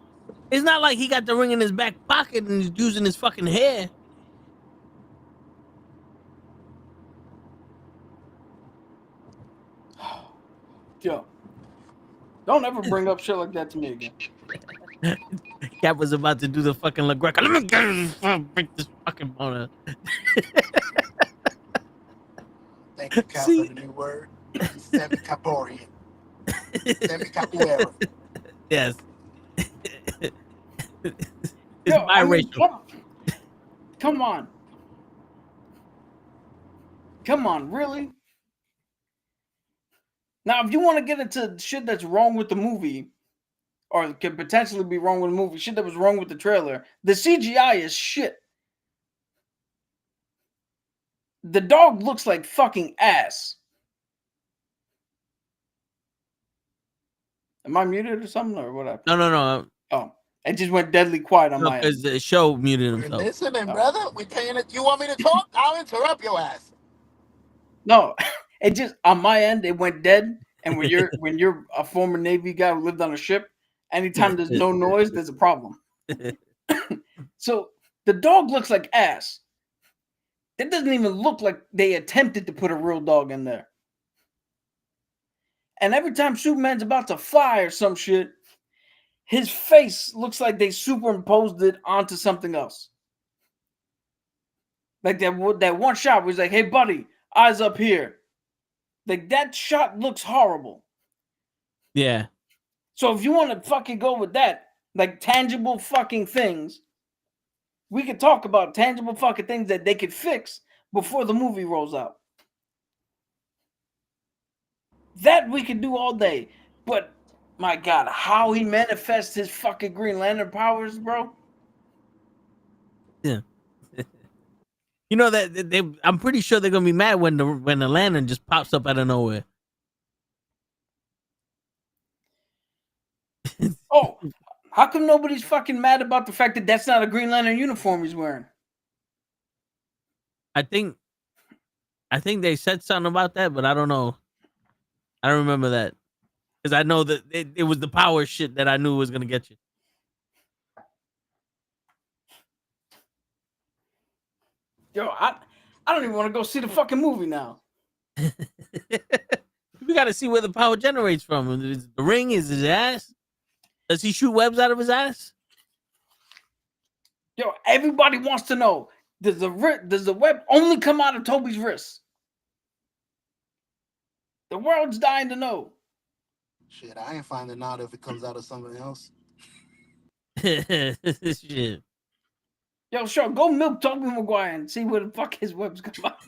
It's not like he got the ring in his back pocket and he's using his fucking hair. Yo, don't ever bring up shit like that to me again. Cap was about to do the fucking LaGreca. Let me break this fucking boner. Thank you, Cap, for the new word. Semi-corporeal. Semi-capoeira. Yes. It's Yo, biracial. Come on. Come on, really? Now, if you want to get into shit that's wrong with the movie, or could potentially be wrong with the movie, shit that was wrong with the trailer, the CGI is shit. The dog looks like fucking ass. Am I muted or something, or what? No. Oh, it just went deadly quiet on my end. Because the show muted You're himself. listening, brother. We paying it. You want me to talk? I'll interrupt your ass. No, it just on my end it went dead. And when you're a former Navy guy who lived on a ship, anytime there's no noise, there's a problem. So the dog looks like ass. That doesn't even look like they attempted to put a real dog in there. And every time Superman's about to fly or some shit, his face looks like they superimposed it onto something else. Like that one shot where he's like, "Hey, buddy, eyes up here." Like, that shot looks horrible. Yeah. So if you want to fucking go with that, like tangible fucking things, we could talk about tangible fucking things that they could fix before the movie rolls out. That we could do all day. But, my God, how he manifests his fucking Green Lantern powers, bro? Yeah. You know that I'm pretty sure they're gonna be mad when the lantern just pops up out of nowhere. Oh, how come nobody's fucking mad about the fact that that's not a Green Lantern uniform he's wearing? I think they said something about that, but I don't know. I don't remember that because I know that it was the power shit that I knew was gonna get you. Yo, I don't even want to go see the fucking movie now. We got to see where the power generates from. Is it the ring? Is his ass? Does he shoot webs out of his ass? Yo, everybody wants to know, does the web only come out of Toby's wrist? The world's dying to know. Shit, I ain't finding out if it comes out of something else. Shit. Yo, sure, go milk Tobey Maguire and see where the fuck his webs come out.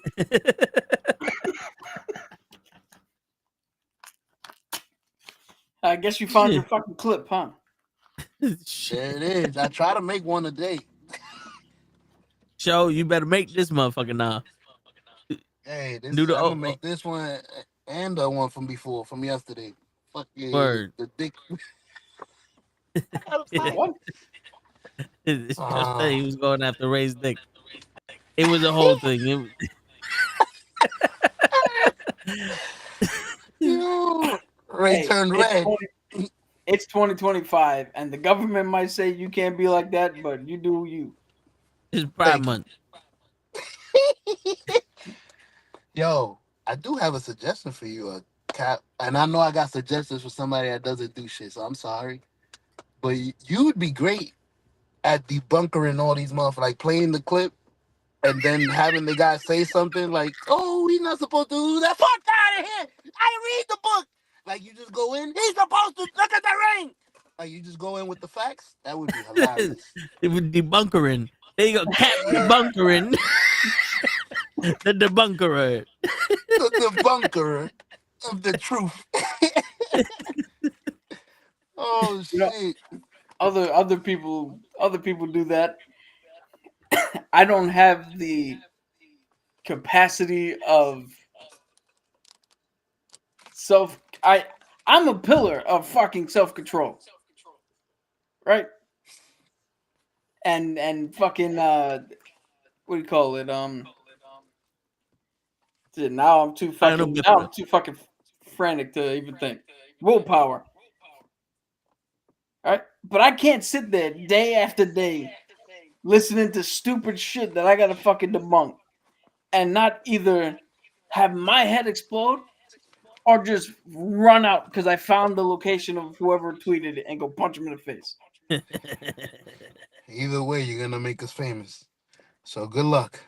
I guess you found your fucking clip, huh? Shit, it is. I try to make one a day. Show, you better make this motherfucker now. Hey, I'm gonna make this one and the one from before, from yesterday. Fuck yeah, Word. the dick. What? It's just that he was going after Ray's dick. It was a whole thing. Yo, Ray Hey, turned it's red. 20 It's 2025, and the government might say you can't be like that, but you do you. It's Pride Thank you. Month. Yo, I do have a suggestion for you, Cap. And I know I got suggestions for somebody that doesn't do shit, so I'm sorry. But you would be great at debunkering all these motherfuckers, like playing the clip and then having the guy say something like, "Oh, he's not supposed to do that. Fuck out of here! I read the book." Like you just go in. He's supposed to look at the ring. Like you just go in with the facts. That would be hilarious. It was debunkering. There you go, Cap debunkering. The debunkerer. The debunker of the truth. Oh You know, shit! other people do that. I don't have the capacity of I'm a pillar of fucking self-control. Right? And fucking what do you call it? Now I'm too fucking frantic to even think. Willpower. All right? But I can't sit there day after day listening to stupid shit that I gotta fucking debunk and not either have my head explode or just run out because I found the location of whoever tweeted it and go punch him in the face. Either way, you're gonna make us famous. So good luck.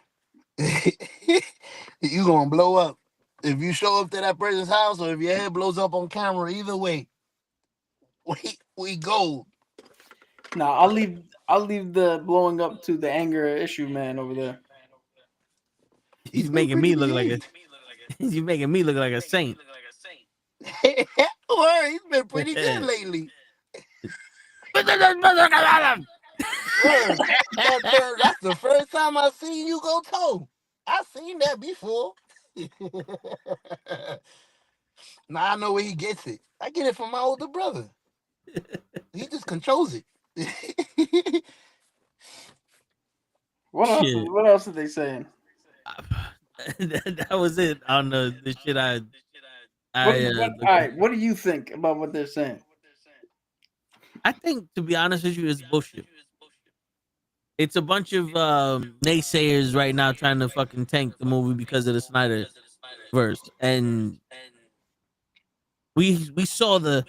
You gonna blow up if you show up to that person's house, or if your head blows up on camera. Either way, we go. Now I'll leave the blowing up to the anger issue man over there. He's making me look like a saint. Well, he's been pretty good lately. That's the first time I've seen you go toe. I've seen that before. Now I know where he gets it. I get it from my older brother. He just controls it. What else are they saying? That was it on the shit all right, what do you think about what they're saying? I think, to be honest with you, it's bullshit. It's a bunch of naysayers right now trying to fucking tank the movie because of the Snyder verse, and we saw the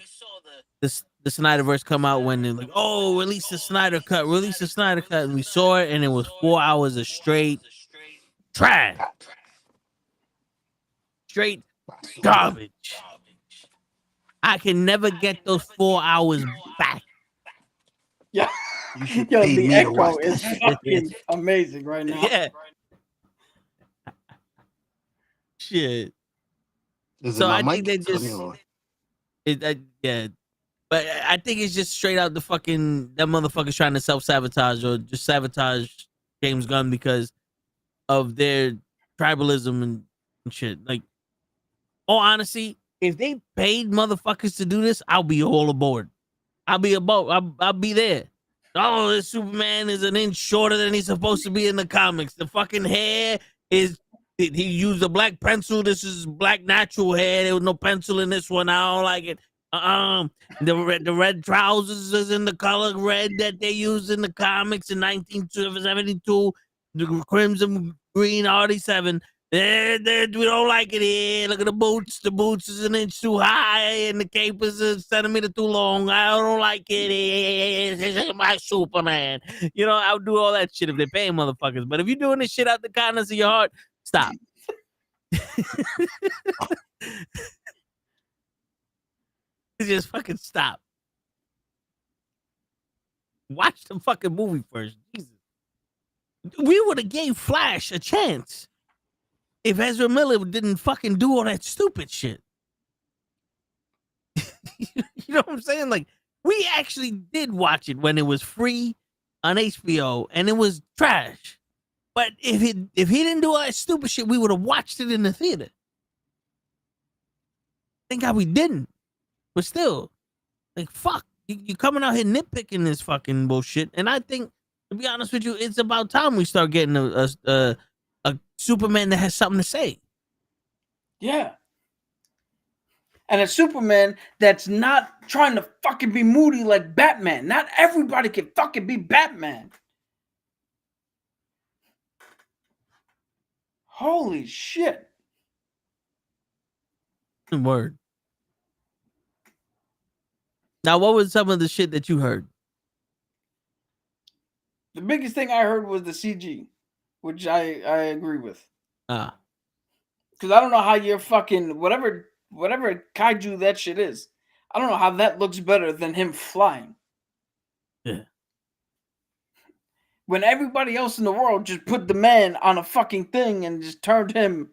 Snyderverse come out when they're like, "Oh, release the Snyder cut, and we saw it, and it was 4 hours of straight trash, straight garbage. I can never get those 4 hours back." Yeah. Yo, the echo is fucking amazing right now. Yeah. Shit. So I think they just yeah. But I think it's just straight out the fucking that motherfuckers trying to self-sabotage or just sabotage James Gunn because of their tribalism and shit. Like, all honesty, if they paid motherfuckers to do this, I'll be all aboard. I'll be there. Oh, this Superman is an inch shorter than he's supposed to be in the comics. The fucking hair is, he used a black pencil. This is black natural hair. There was no pencil in this one. I don't like it. The red trousers is in the color red that they used in the comics in 1972. The crimson green 47. We don't like it here. Look at the boots. The boots is an inch too high, and the cape is a centimeter too long. I don't like it. It's my Superman. You know, I'll do all that shit if they're paying motherfuckers. But if you're doing this shit out the kindness of your heart, stop. Just fucking stop. Watch the fucking movie first. Jesus. We would have gave Flash a chance if Ezra Miller didn't fucking do all that stupid shit. You know what I'm saying? Like, we actually did watch it when it was free on HBO, and it was trash. But if he didn't do all that stupid shit, we would have watched it in the theater. Thank God we didn't. But still, like, fuck. You coming out here nitpicking this fucking bullshit. And I think, to be honest with you, it's about time we start getting a Superman that has something to say. Yeah. And a Superman that's not trying to fucking be moody like Batman. Not everybody can fucking be Batman. Holy shit. Word. Now, what was some of the shit that you heard? The biggest thing I heard was the CG, which I agree with. Ah. Because I don't know how you're fucking whatever kaiju that shit is. I don't know how that looks better than him flying. Yeah. When everybody else in the world just put the man on a fucking thing and just turned him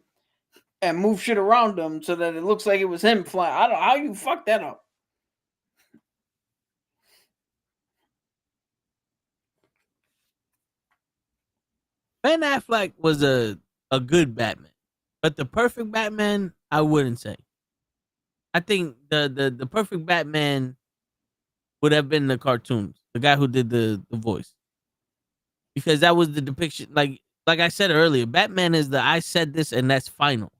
and moved shit around him so that it looks like it was him flying. I don't know how you fuck that up. Ben Affleck was a good Batman, but the perfect Batman, I wouldn't say. I think the perfect Batman would have been the cartoons, the guy who did the voice, because that was the depiction. Like I said earlier, Batman is the I said this and that's final,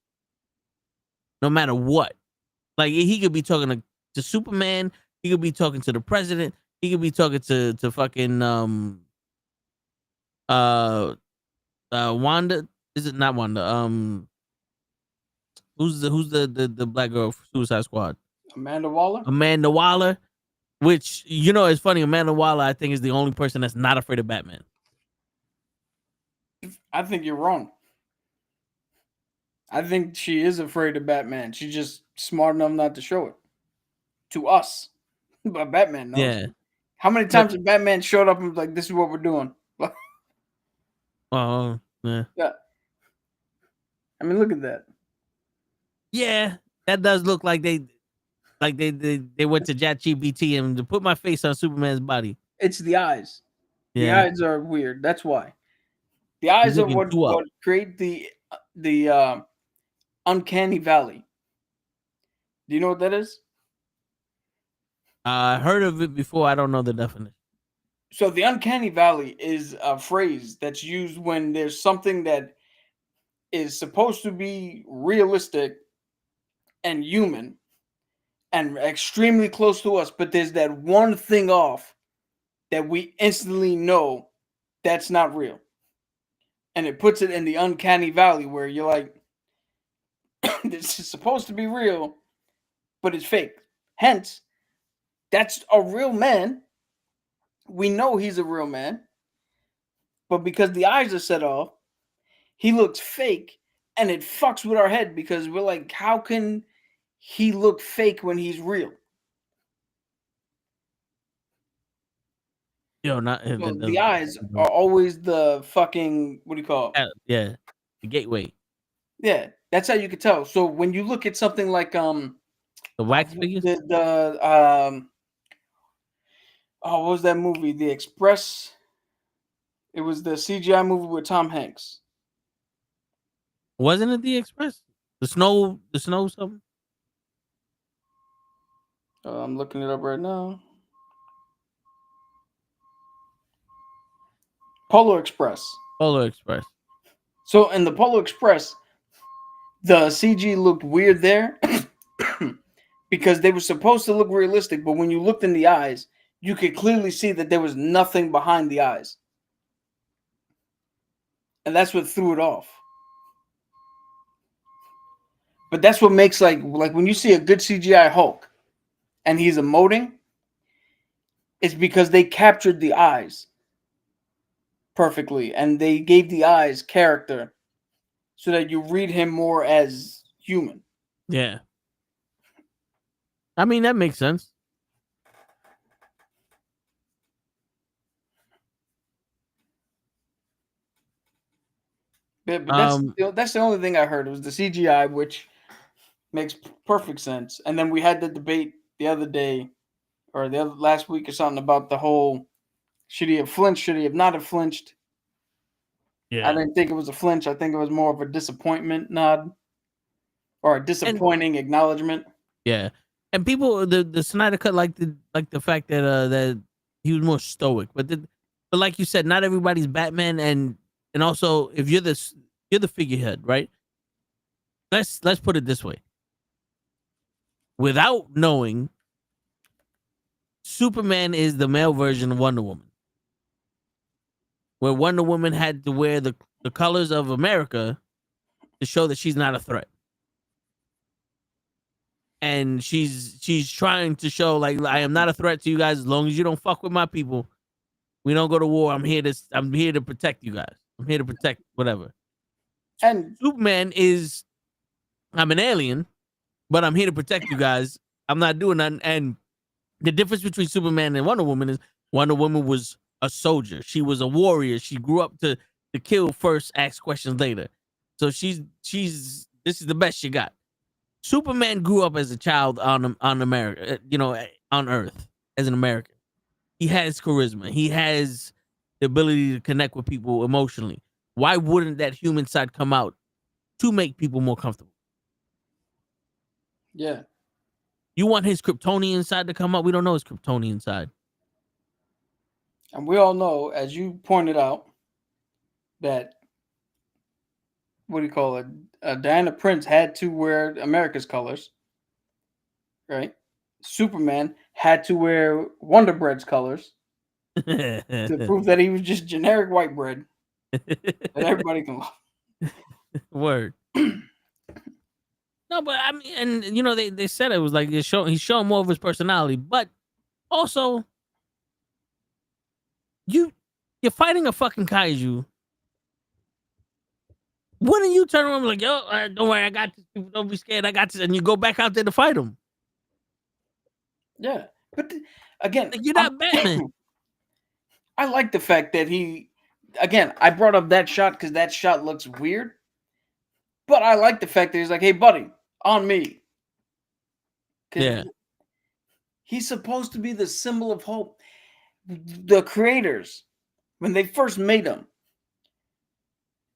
no matter what. Like, he could be talking to Superman, he could be talking to the president, he could be talking to fucking Wanda. Is it not Wanda? Who's the black girl for Suicide Squad? Amanda Waller? Amanda Waller. Which, you know, it's funny. Amanda Waller, I think, is the only person that's not afraid of Batman. I think you're wrong. I think she is afraid of Batman. She's just smart enough not to show it to us. But Batman knows. Yeah. How many times has Batman showed up and was like, "This is what we're doing"? Oh, yeah. Yeah. I mean, look at that. Yeah, that does look like they went to ChatGPT and to put my face on Superman's body. It's the eyes. The Yeah. eyes are weird. That's why. The eyes are what create the uncanny valley. Do you know what that is? I heard of it before. I don't know the definition. So the uncanny valley is a phrase that's used when there's something that is supposed to be realistic and human and extremely close to us, but there's that one thing off that we instantly know that's not real. And it puts it in the uncanny valley where you're like, this is supposed to be real, but it's fake. Hence, that's a real man. We know he's a real man. But because the eyes are set off, he looks fake, and it fucks with our head because we're like, how can he look fake when he's real? Yo, not So the eyes are always the fucking, what do you call it? Yeah, the gateway. Yeah, that's how you can tell. So when you look at something like the wax figures, what was that movie? The Express. It was the CGI movie with Tom Hanks. Wasn't it The Express? The snow something. I'm looking it up right now. Polar Express. Polar Express. So in the Polar Express, the CG looked weird there because they were supposed to look realistic, but when you looked in the eyes, you could clearly see that there was nothing behind the eyes. And that's what threw it off. But that's what makes like when you see a good CGI Hulk and he's emoting, it's because they captured the eyes perfectly and they gave the eyes character so that you read him more as human. Yeah. I mean, that makes sense. But that's the only thing I heard. It was the CGI, which makes perfect sense. And then we had the debate the other day, or last week or something, about the whole should he have flinched, should he have not have flinched. Yeah. I didn't think it was a flinch. I think it was more of a disappointment nod or a disappointing acknowledgement. Yeah, and people, the Snyder cut like the fact that that he was more stoic, but like you said, not everybody's Batman, and also if you're the figurehead, right? Let's put it this way: without knowing, Superman is the male version of Wonder Woman, where Wonder Woman had to wear the colors of America to show that she's not a threat. And she's trying to show like I am not a threat to you guys as long as you don't fuck with my people. We don't go to war. I'm here to protect you guys. I'm here to protect whatever. And Superman is I'm an alien, but I'm here to protect you guys. I'm not doing nothing. And the difference between Superman and Wonder Woman is Wonder Woman was a soldier. She was a warrior. She grew up to kill first, ask questions later. So she's this is the best she got. Superman grew up as a child on America, on Earth as an American. He has charisma. He has the ability to connect with people emotionally. Why wouldn't that human side come out to make people more comfortable? yeah, You want his Kryptonian side to come out? We don't know his Kryptonian side. and we all know, as you pointed out, that what do you call it? Diana Prince had to wear America's colors, right? Superman had to wear Wonder Bread's colors to prove that he was just generic white bread that everybody can love. Word. No, but I mean, and they said it was like he's showing more of his personality, but also you're fighting a fucking kaiju. Wouldn't you turn around and be like, yo, don't worry, I got this. Don't be scared, I got this, and you go back out there to fight him? Yeah, but again, Like, you're not Batman. I like the fact that I brought up that shot because that shot looks weird, but I like the fact that he's like, hey, buddy, on me. Yeah. He's supposed to be the symbol of hope. The creators, when they first made him,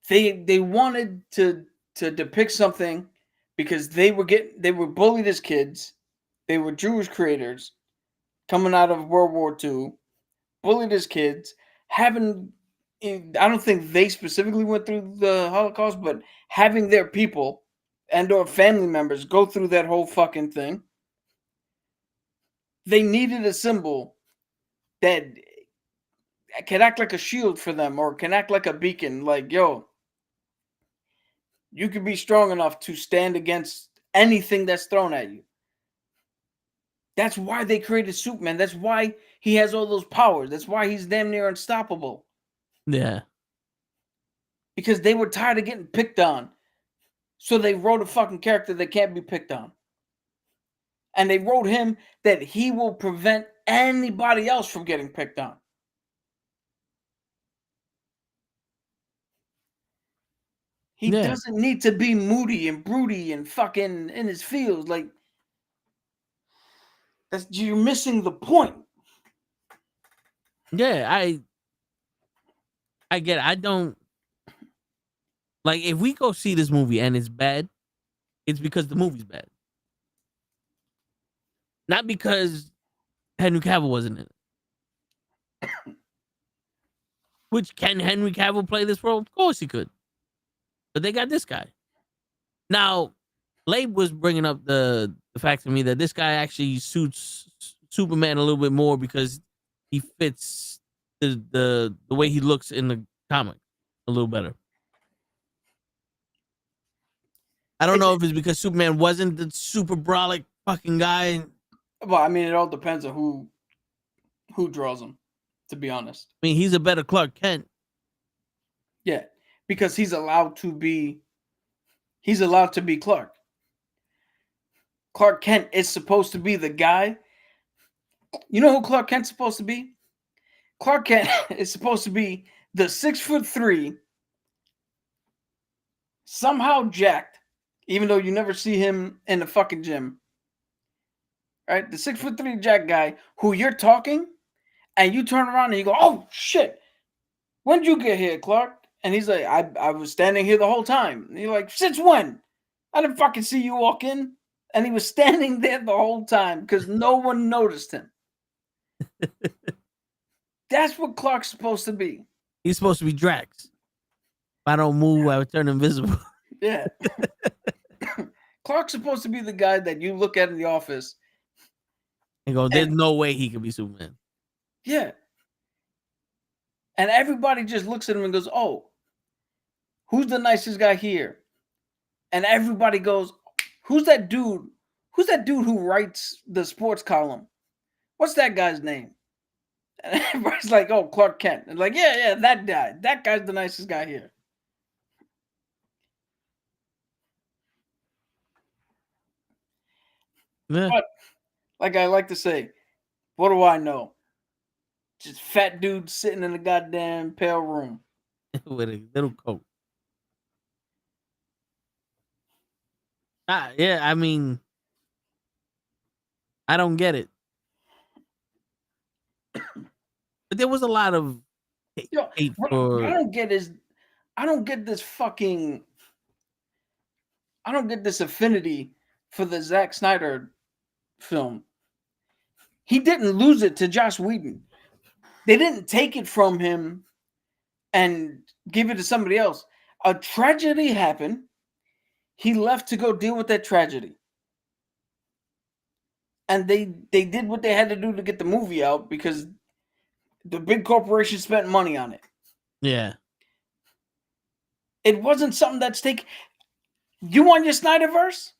they wanted to depict something because they were bullied as kids. They were Jewish creators coming out of World War II, bullied as kids, I don't think they specifically went through the Holocaust, but having their people and or family members go through that whole fucking thing. They needed a symbol that can act like a shield for them or can act like a beacon. Like, yo, you can be strong enough to stand against anything that's thrown at you. That's why they created Superman. That's why he has all those powers. That's why he's damn near unstoppable. Yeah. Because they were tired of getting picked on. So they wrote a fucking character that can't be picked on. And they wrote him that he will prevent anybody else from getting picked on. He doesn't need to be moody and broody and fucking in his feels. Like, you're missing the point. Yeah, I get it. I don't like if we go see this movie and it's bad, it's because the movie's bad. Not because Henry Cavill wasn't in it. Which, can Henry Cavill play this role? Of course he could. But they got this guy. Now, Labe was bringing up the fact to me that this guy actually suits Superman a little bit more because he fits the way he looks in the comic a little better. I don't know if it's because Superman wasn't the super brolic fucking guy. Well, I mean, it all depends on who draws him, to be honest. I mean, he's a better Clark Kent. Yeah, because he's allowed to be Clark. Clark Kent is supposed to be the guy. You know who Clark Kent's supposed to be? Clark Kent is supposed to be the 6'3", somehow jacked, even though you never see him in the fucking gym. Right? The 6'3" jack guy who you're talking and you turn around and you go, oh shit, when did you get here, Clark? And he's like, I was standing here the whole time. And you're like, since when? I didn't fucking see you walk in. And he was standing there the whole time because no one noticed him. That's what Clark's supposed to be. He's supposed to be Drax. If I don't move, I would turn invisible. Yeah. Clark's supposed to be the guy that you look at in the office And go, there's no way he could be Superman. Yeah. And everybody just looks at him and goes, oh, who's the nicest guy here? And everybody goes, who's that dude? Who's that dude who writes the sports column? What's that guy's name? And everybody's like, oh, Clark Kent. And like, yeah, that guy. That guy's the nicest guy here. Yeah. But, like I like to say, what do I know? Just fat dude sitting in a goddamn pale room. With a little coat. Yeah, I mean, I don't get it. But there was a lot of hate What for. I don't get this affinity for the Zack Snyder film. He didn't lose it to Joss Whedon. They didn't take it from him and give it to somebody else. A tragedy happened. He left to go deal with that tragedy. And they did what they had to do to get the movie out because the big corporation spent money on it. Yeah. It wasn't something that's taken. You want your Snyderverse?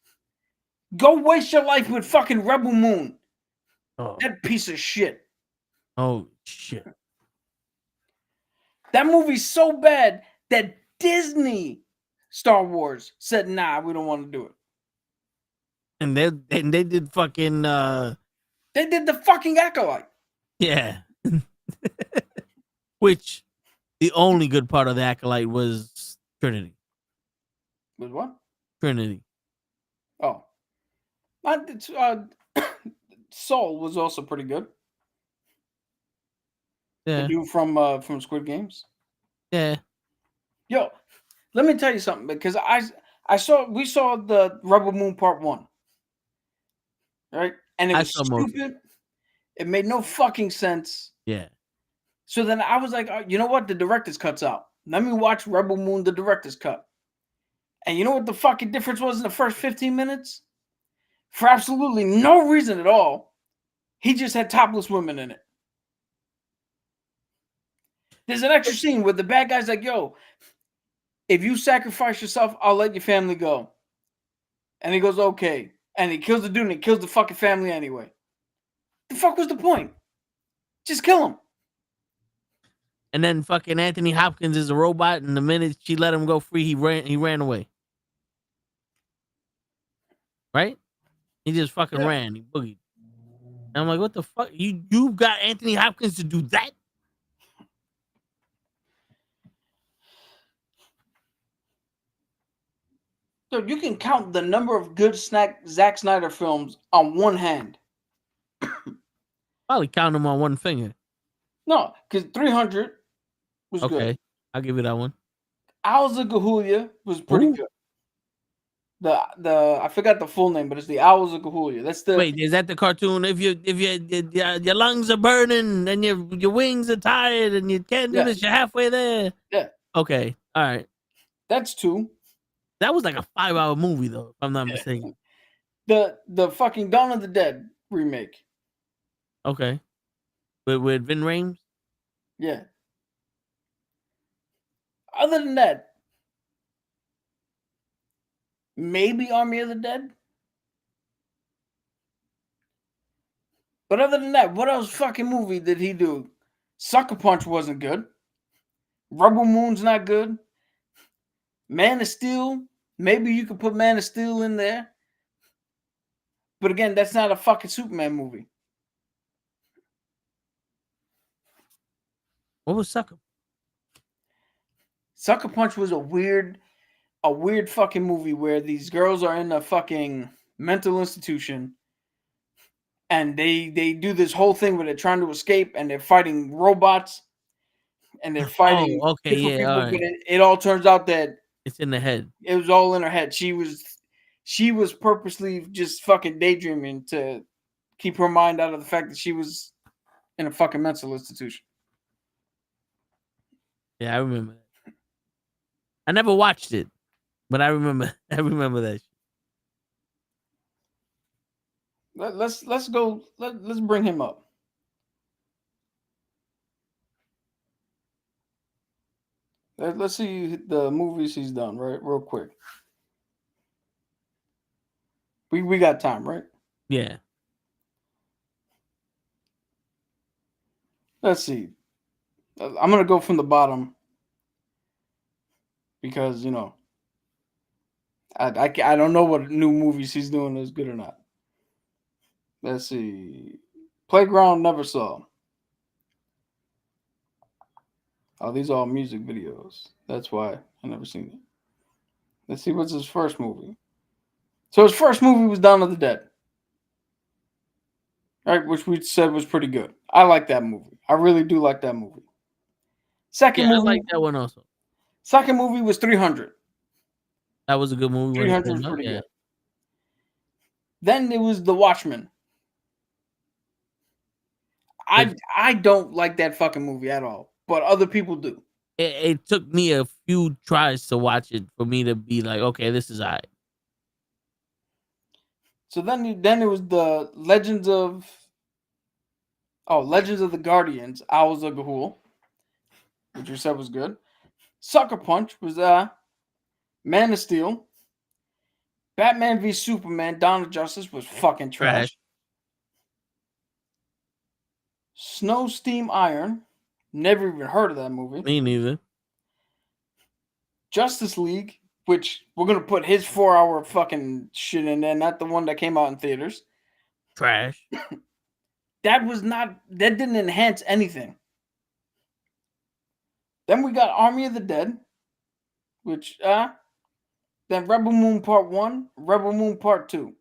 Go waste your life with fucking Rebel Moon. Oh. That piece of shit. Oh shit. That movie's so bad that Disney Star Wars said, nah, we don't want to do it. And they did fucking They did the fucking Acolyte. yeah. Which the only good part of the Acolyte was Trinity. Was what? Trinity. Oh. Soul was also pretty good. Yeah. The dude from Squid Games. Yeah. Yo, let me tell you something because we saw the Rebel Moon Part 1. Right? And it was stupid. It made no fucking sense. Yeah. So then I was like, you know what? The director's cut's out. Let me watch Rebel Moon, the director's cut. And you know what the fucking difference was in the first 15 minutes? For absolutely no reason at all, he just had topless women in it. There's an extra scene where the bad guy's like, yo, if you sacrifice yourself, I'll let your family go. And he goes, okay. And he kills the dude and he kills the fucking family anyway. The fuck was the point? Just kill him. And then fucking Anthony Hopkins is a robot, and the minute she let him go free, he ran away. Right? He just fucking ran. He boogied. And I'm like, what the fuck? You got Anthony Hopkins to do that? So you can count the number of good Zack Snyder films on one hand. Probably count them on one finger. No, because 300 was Okay, good. I'll give you that one. Owls of Gahulia was pretty good. The I forgot the full name, but it's the Owls of Gahulia. That's the Wait, is that the cartoon? If your lungs are burning and your wings are tired and you can't do this, you're halfway there. Yeah. Okay. All right. That's 2. That was like a 5-hour movie, though, if I'm not mistaken. The fucking Dawn of the Dead remake. Okay. With Vin Rames? Yeah. Other than that, maybe Army of the Dead. But other than that, what else fucking movie did he do? Sucker Punch wasn't good. Rebel Moon's not good. Man of Steel, maybe you could put Man of Steel in there. But again, that's not a fucking Superman movie. What was Sucker? Sucker Punch was a weird fucking movie where these girls are in a fucking mental institution and they do this whole thing where they're trying to escape and they're fighting robots and they're fighting okay, yeah, people, all right. but it all turns out that It's in the head. it was all in her head. She was she was purposely just fucking daydreaming to keep her mind out of the fact that she was in a fucking mental institution. Yeah, I remember that. I never watched it, but I remember that. Let's go. Let's bring him up. Let's see the movies he's done, right? Real quick. We got time, right? Yeah. Let's see. I'm gonna go from the bottom because I don't know what new movies he's doing is good or not. Let's see. Playground never saw. Oh, these are all music videos. That's why I never seen it. Let's see what's his first movie. So his first movie was Dawn of the Dead. Right, which we said was pretty good. I like that movie. I really do like that movie. Second movie, I like that one also. Second movie was 300. That was a good movie. 300 was pretty good. Then it was The Watchmen. I don't like that fucking movie at all, but other people do. It took me a few tries to watch it for me to be like, okay, this is all right. So then it was the Legends of the Guardians, Owls of Ga'Hoole, which you said was good. Sucker Punch was Man of Steel. Batman v Superman, Dawn of Justice was fucking trash. Snow, Steam, Iron. Never even heard of that movie. Me neither. Justice League, which we're going to put his 4-hour fucking shit in there, not the one that came out in theaters. Trash. That didn't enhance anything. Then we got Army of the Dead, which, then Rebel Moon Part 1, Rebel Moon Part 2.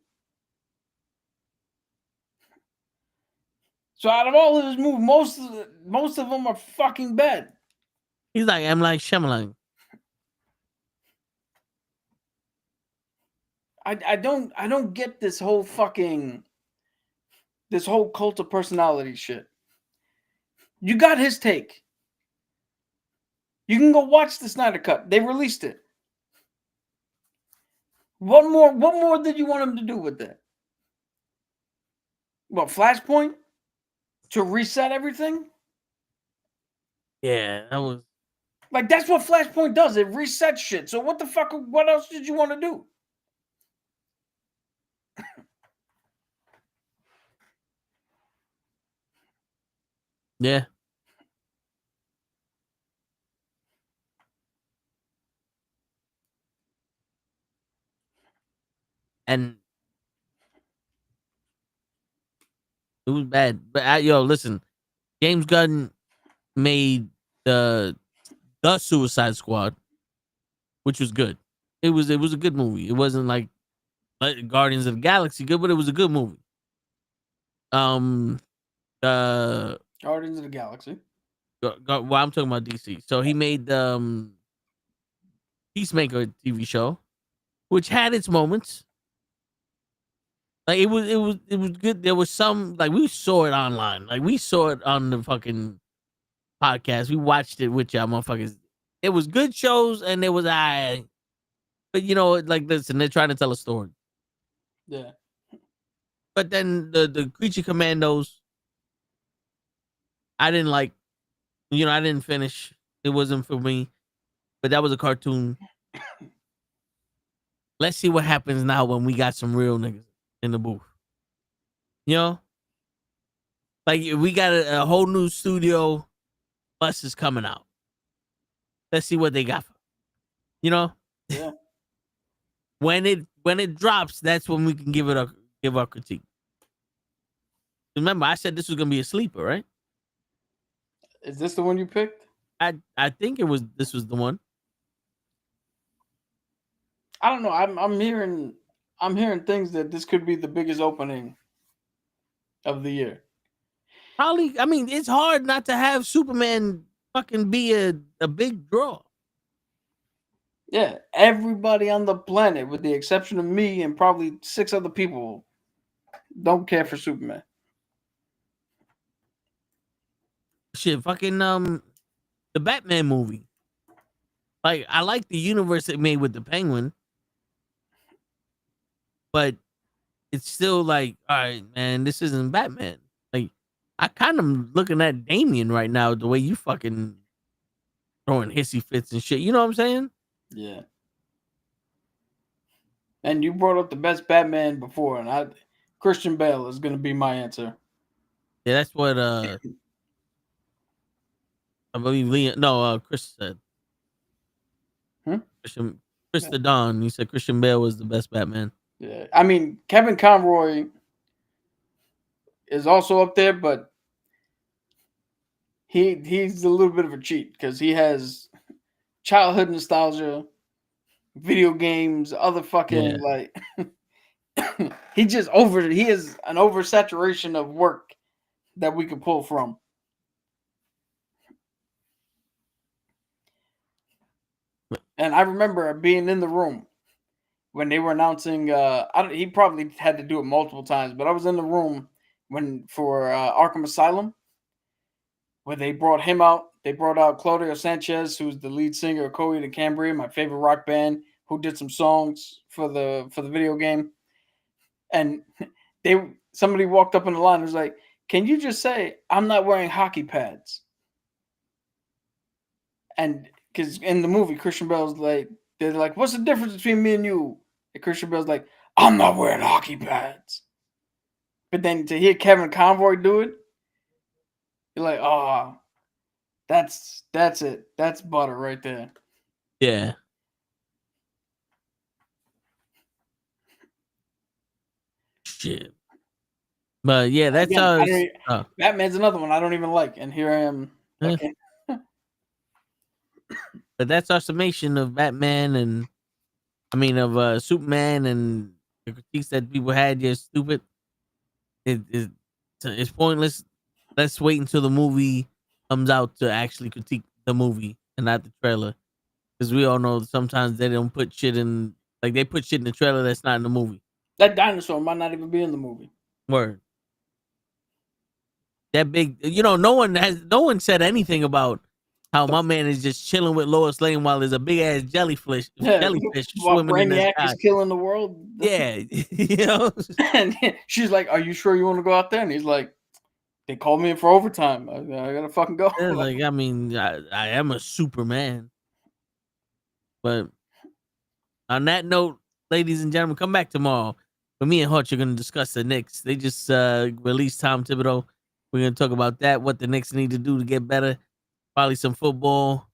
So out of all of his movies, most of them are fucking bad. He's like M. Night Shyamalan. I don't get this whole cult of personality shit. You got his take. You can go watch the Snyder Cut. They released it. What more did you want him to do with that? What, Flashpoint? To reset everything? Yeah, that was like, that's what Flashpoint does. It resets shit. So what the fuck? What else did you want to do? yeah. And it was bad. But listen, James Gunn made the Suicide Squad, which was good. It was a good movie. It wasn't like Guardians of the Galaxy good, but it was a good movie. Guardians of the Galaxy. Well, I'm talking about DC. So he made Peacemaker TV show, which had its moments. Like it was good. There was some, like, we saw it online. Like we saw it on the fucking podcast. We watched it with y'all motherfuckers. It was good shows, and there was but like, listen, they're trying to tell a story. Yeah. But then the Creature Commandos, I didn't like. I didn't finish. It wasn't for me. But that was a cartoon. Let's see what happens now when we got some real niggas in the booth. Like, we got a whole new studio. Bus is coming out. Let's see what they got. Yeah. When it drops, that's when we can give our critique. Remember, I said this was gonna be a sleeper, right? Is this the one you picked? I think this was the one. I don't know. I'm hearing things that this could be the biggest opening of the year. Probably. I mean, it's hard not to have Superman fucking be a big draw. Yeah, everybody on the planet, with the exception of me and probably 6 other people, don't care for Superman. Shit, fucking the Batman movie. Like, I like the universe it made with the Penguin, but it's still like, all right, man, this isn't Batman. Like, I kind of looking at Damien right now, the way you fucking throwing hissy fits and shit. You know what I'm saying? Yeah. And you brought up the best Batman before, and Christian Bale is going to be my answer. Yeah, that's what I believe Chris said. Chris the Don. He said Christian Bale was the best Batman. Yeah, I mean, Kevin Conroy is also up there, but he's a little bit of a cheat because he has childhood nostalgia, video games, other fucking like he is an oversaturation of work that we could pull from. And I remember being in the room when they were announcing. He probably had to do it multiple times, but I was in the room for Arkham Asylum, where they brought him out. They brought out Claudio Sanchez, who's the lead singer of Coheed and Cambria, my favorite rock band, who did some songs for the video game. And somebody walked up in the line and was like, "Can you just say I'm not wearing hockey pads?" And because in the movie, Christian Bale's like, they're like, "What's the difference between me and you?" And Christian Bale's like, "I'm not wearing hockey pads." But then to hear Kevin Conroy do it, you're like, "Oh, that's it. That's butter right there." Yeah. Shit. But yeah, that's Batman's another one I don't even like, and here I am. Okay. But that's our summation of Batman of Superman and the critiques that people had. Just stupid. It's pointless. Let's wait until the movie comes out to actually critique the movie and not the trailer, because we all know sometimes they don't put shit in. Like, they put shit in the trailer that's not in the movie. That dinosaur might not even be in the movie. Word. That big, no one said anything about how my man is just chilling with Lois Lane while there's a big ass jellyfish swimming in the sky. Is killing the world. Yeah, And she's like, "Are you sure you want to go out there?" And he's like, "They called me in for overtime. I gotta fucking go." Like, I mean, I am a Superman. But on that note, ladies and gentlemen, come back tomorrow. But me and Hutch are going to discuss the Knicks. They just released Tom Thibodeau. We're going to talk about that, what the Knicks need to do to get better. Probably some football.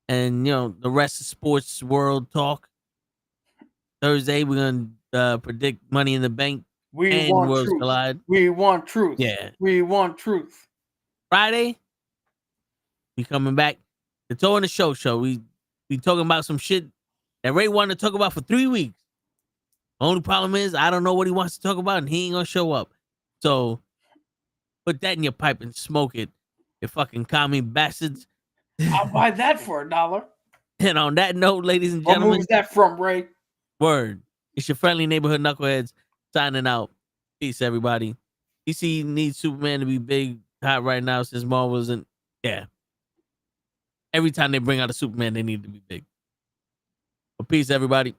And, the rest of sports world talk. Thursday, we're going to predict Money in the Bank. We want Worlds truth. Collide. We want truth. Yeah. We want truth. Friday, we coming back. The Toe in the Show. We talking about some shit that Ray wanted to talk about for 3 weeks. Only problem is I don't know what he wants to talk about, and he ain't gonna show up. So put that in your pipe and smoke it, you fucking commie bastards. I'll buy that for $1. And on that note, ladies and gentlemen, where's that from, Ray? Word. It's your friendly neighborhood knuckleheads signing out. Peace, everybody. DC needs Superman to be big, hot right now since Marvel isn't. Yeah. Every time they bring out a Superman, they need to be big. But peace, everybody.